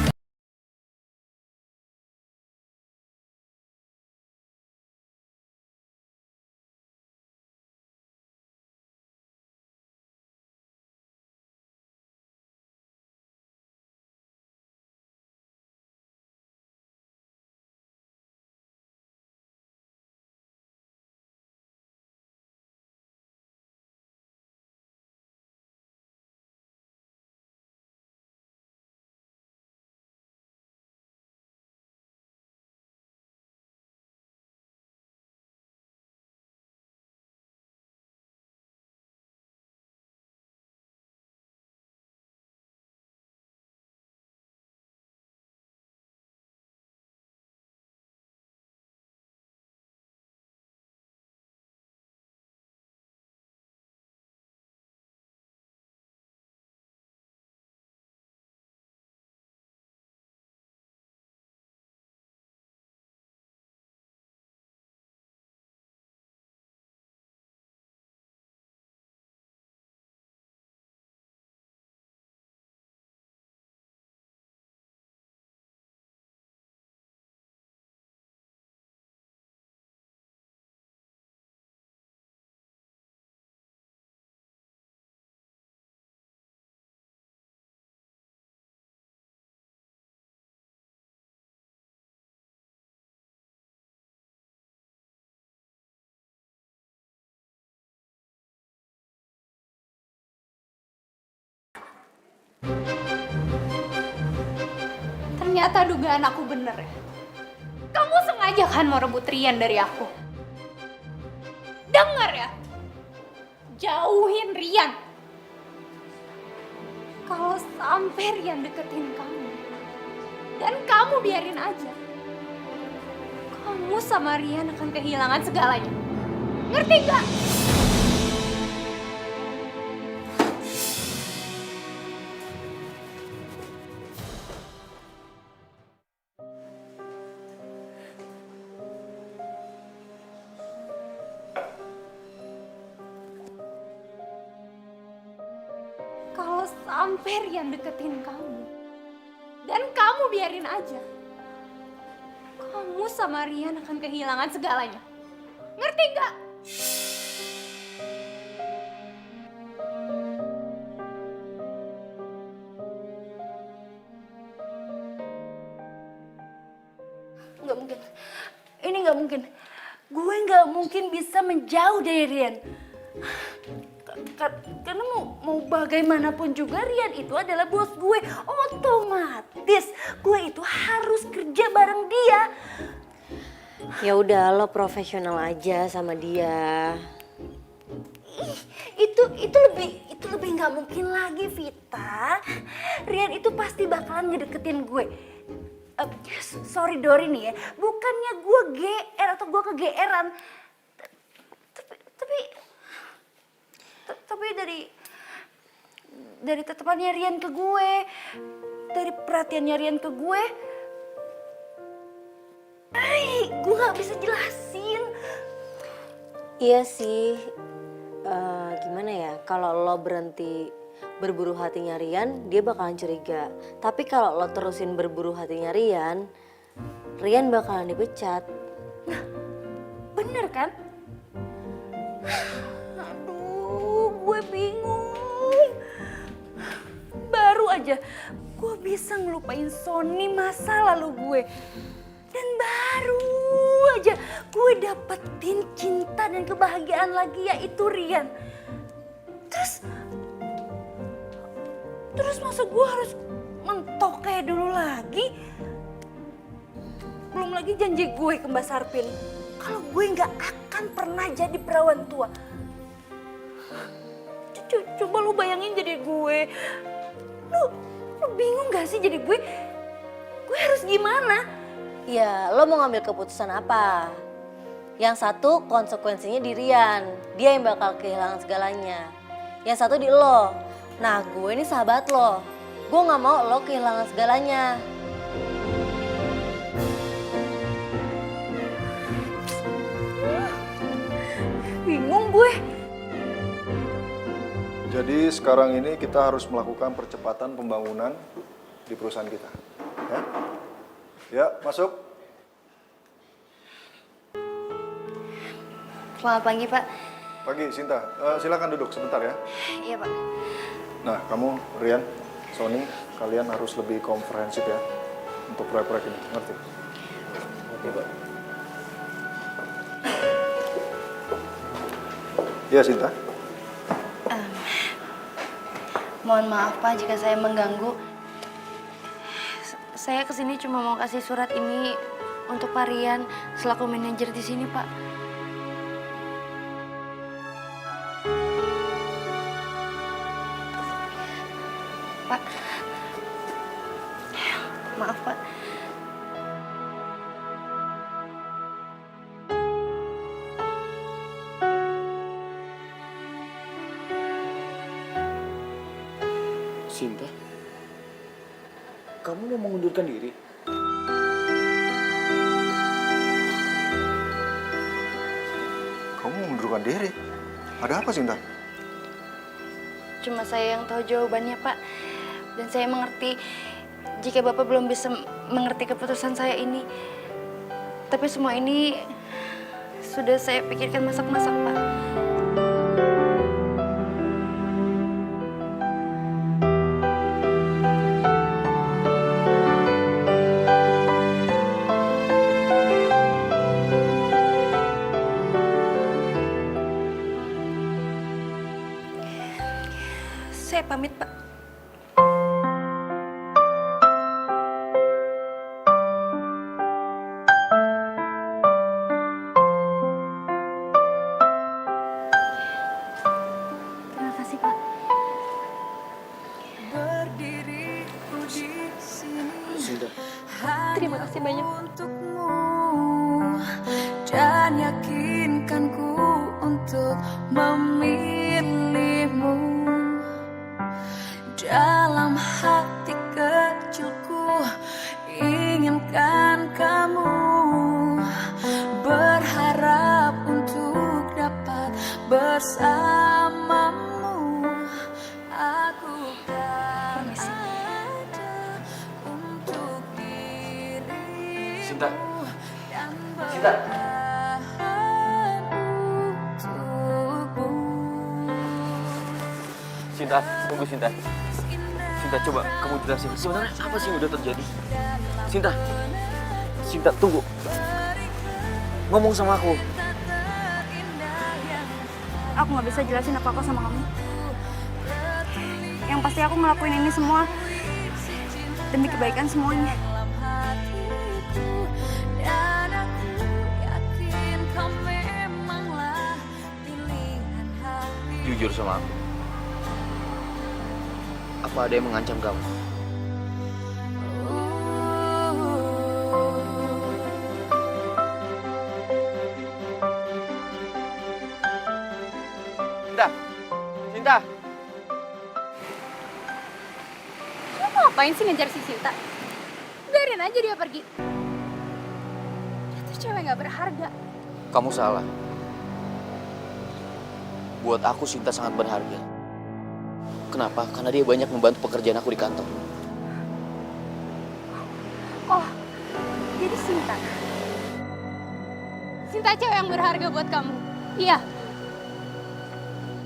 Ternyata dugaan aku bener ya. Kamu sengaja kan mau rebut Rian dari aku? Dengar ya, jauhin Rian. Kalau sampai Rian deketin kamu, dan kamu biarin aja, kamu sama Rian akan kehilangan segalanya. Ngerti gak? Kalau sampai Rian deketin kamu, dan kamu biarin aja, kamu kamu sama Rian akan kehilangan segalanya. Ngerti nggak? Nggak mungkin. Ini nggak mungkin. Gue nggak mungkin bisa menjauh dari Rian. Karena mau bagaimanapun juga Rian itu adalah bos gue. Otomatis gue itu harus kerja bareng dia. Ya udah, lo profesional aja sama dia. Itu lebih nggak mungkin lagi, Vita. Rian itu pasti bakalan ngedeketin gue. Sorry Dori nih ya, bukannya gue GR atau gue kegeeran. Tapi dari tatapannya Rian ke gue, dari perhatiannya Rian ke gue, gue nggak bisa jelasin. Iya sih, gimana ya, kalau lo berhenti berburu hatinya Rian, dia bakalan curiga. Tapi kalau lo terusin berburu hatinya Rian, Rian bakalan dipecat. Nah, bener kan? Aduh, gue bingung. Baru aja gue bisa ngelupain Sony masa lalu gue. Dan baru aja gue dapetin cinta dan kebahagiaan lagi, yaitu Rian. Terus masa gue harus mentok kayak dulu lagi? Belum lagi janji gue ke Mbak Sarpin kalau gue nggak akan pernah jadi perawan tua. Coba lu bayangin jadi gue. Lu bingung gak sih jadi gue? Gue harus gimana? Ya, lo mau ngambil keputusan apa? Yang satu konsekuensinya di Rian, dia yang bakal kehilangan segalanya. Yang satu di lo. Nah, gue ini sahabat lo. Gue gak mau lo kehilangan segalanya. Bingung gue. Jadi sekarang ini kita harus melakukan percepatan pembangunan di perusahaan kita. Ya, ya masuk. Selamat pagi, Pak. Pagi, Sinta. Silakan duduk sebentar ya. Iya, Pak. Nah, kamu, Rian, Sony, kalian harus lebih komprehensif ya untuk proyek-proyek ini, ngerti? Oke, Pak. Iya, Sinta. Mohon maaf, Pak, jika saya mengganggu. Saya kesini cuma mau kasih surat ini untuk Pak Rian selaku manajer di sini, Pak. Pak, maaf, Pak. Sinta, kamu mau mengundurkan diri? Kamu mengundurkan diri? Ada apa, Sinta? Cuma saya yang tahu jawabannya, Pak. Dan saya mengerti jika Bapak belum bisa mengerti keputusan saya ini. Tapi semua ini sudah saya pikirkan masak-masak, Pak. Saya pamit, Pak. Terima kasih, Pak. Berdiriku di sini. Sinta. Terima kasih banyak. Untukmu dan yakinkanku untuk memilihmu. Dalam hati kecilku inginkan kamu, berharap untuk dapat bersamamu. Aku kan ada untuk dirimu. Sinta. Sinta, tunggu Sinta. Sinta, coba kamu jelasin sebenarnya apa sih yang udah terjadi. Sinta, Sinta tunggu. Ngomong sama aku. Aku nggak bisa jelasin apa-apa sama kamu. Yang pasti aku ngelakuin ini semua demi kebaikan semuanya. Jujur sama aku. Apa ada yang mengancam kamu? Sinta, Sinta. Lo mau ngapain sih ngejar si Sinta? Biarin aja dia pergi. Dia tuh cewek gak berharga. Kamu salah. Buat aku Sinta sangat berharga. Kenapa? Karena dia banyak membantu pekerjaan aku di kantor. Oh, jadi Sinta. Sinta cewek yang berharga buat kamu. Iya.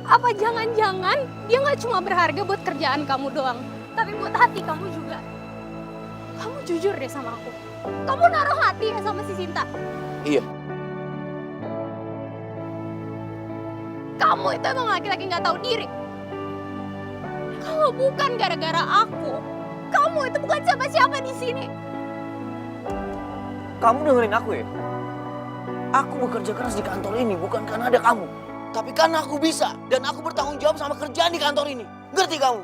Apa jangan-jangan dia gak cuma berharga buat kerjaan kamu doang, tapi buat hati kamu juga. Kamu jujur deh sama aku. Kamu naruh hati ya sama si Sinta. Iya. Kamu itu emang laki-laki gak tahu diri. Kalau bukan gara-gara aku, kamu itu bukan siapa-siapa di sini. Kamu dengerin aku ya? Aku bekerja keras di kantor ini bukan karena ada kamu. Tapi karena aku bisa dan aku bertanggung jawab sama kerjaan di kantor ini. Ngerti kamu?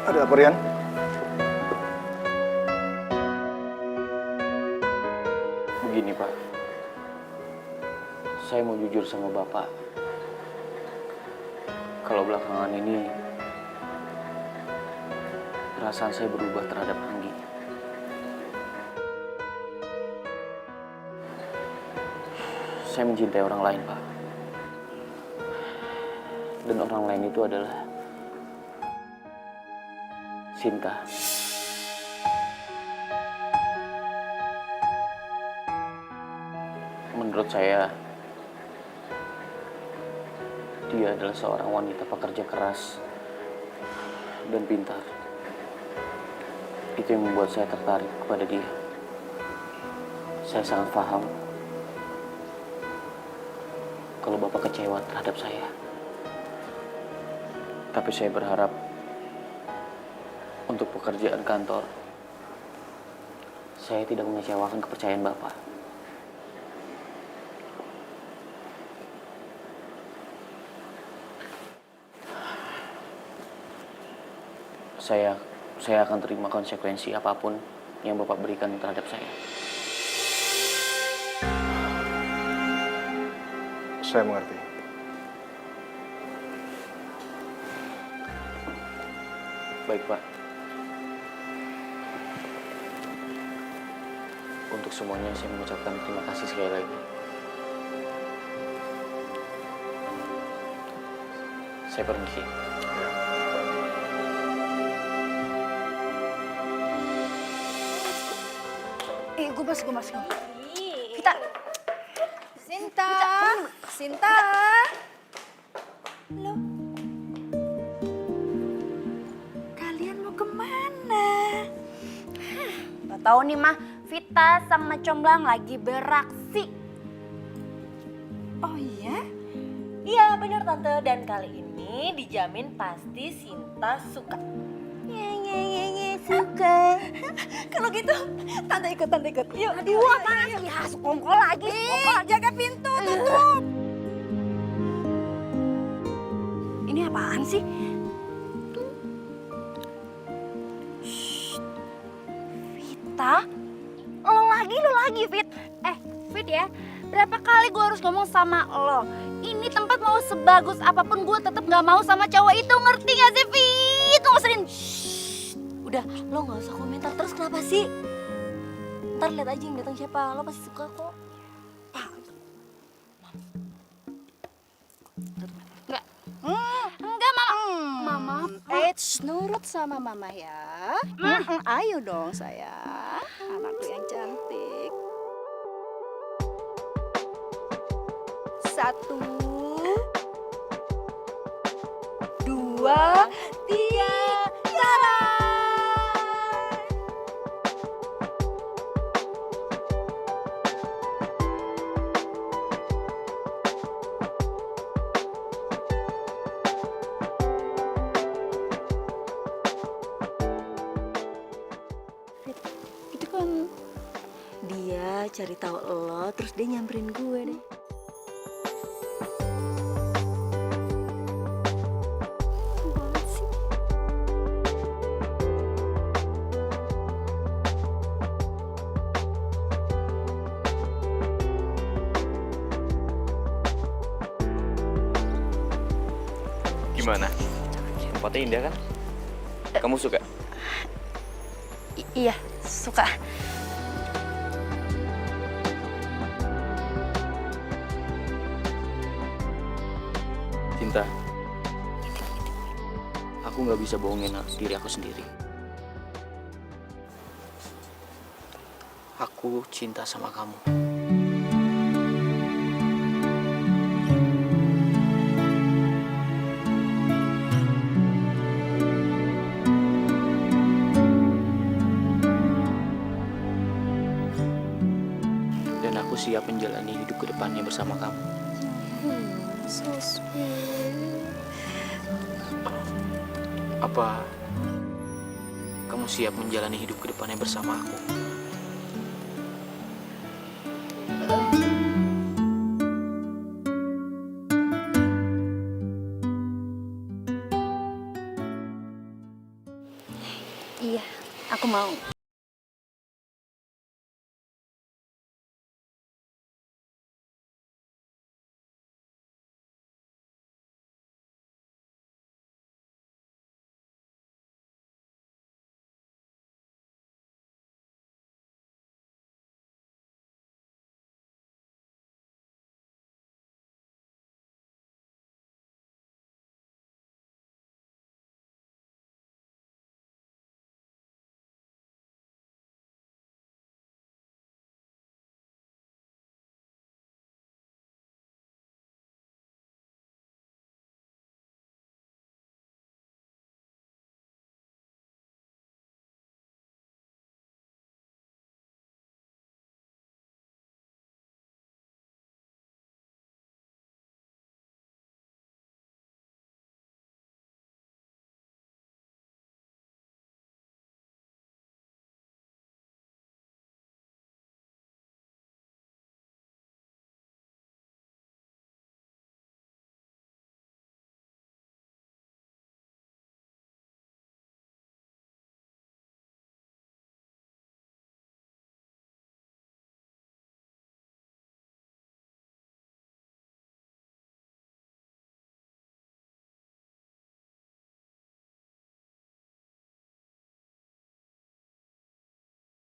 Ada apa, Rian? Begini Pak, saya mau jujur sama Bapak. Kalau belakangan ini, perasaan saya berubah terhadap Anggi. Saya mencintai orang lain Pak. Dan orang lain itu adalah Sinta. Menurut saya, dia adalah seorang wanita pekerja keras dan pintar. Itu yang membuat saya tertarik kepada dia. Saya sangat paham kalau Bapak kecewa terhadap saya. Tapi saya berharap untuk pekerjaan kantor, saya tidak mengecewakan kepercayaan Bapak. Saya akan terima konsekuensi apapun yang Bapak berikan terhadap saya. Saya mengerti. Baik, Pak. Untuk semuanya saya mengucapkan terima kasih sekali lagi. Saya permisi. Gue masuk. Vita. Sinta. Lo. Kalian mau kemana? Gak tahu nih mah, Vita sama Comblang lagi beraksi. Oh iya? Iya benar tante, dan kali ini dijamin pasti Sinta suka. Suka. Kalau gitu, tante ikut. Yuk, aduh, apaan sih? Ya, sekongkol lagi. Sekongkol, jaga pintu, tutup. Ini apaan sih? Shh. Vita? Lo lagi, Fit. Fit ya, berapa kali gue harus ngomong sama lo? Ini tempat mau sebagus apapun, gue tetap gak mau sama cowok itu, ngerti gak sih, Fit? Lo ngeselin. Udah, lo gak usah komentar terus, kenapa sih? Ntar lihat aja yang datang siapa, lo pasti suka kok. Enggak, Mama. Nurut sama mama ya. Ayo dong sayang, anakku yang cantik. 1, 2, 3, jalan! Itu kan dia cari tahu lo, terus dia nyamperin gue deh. Gimana? Tempatnya indah kan? Kamu suka? Iya, suka. Cinta, aku nggak bisa bohongin diri aku sendiri. Aku cinta sama kamu. Dan aku siap menjalani hidup ke depannya bersama kamu. So sweet. Apa kamu siap menjalani hidup ke depannya bersama aku? Iya, aku mau.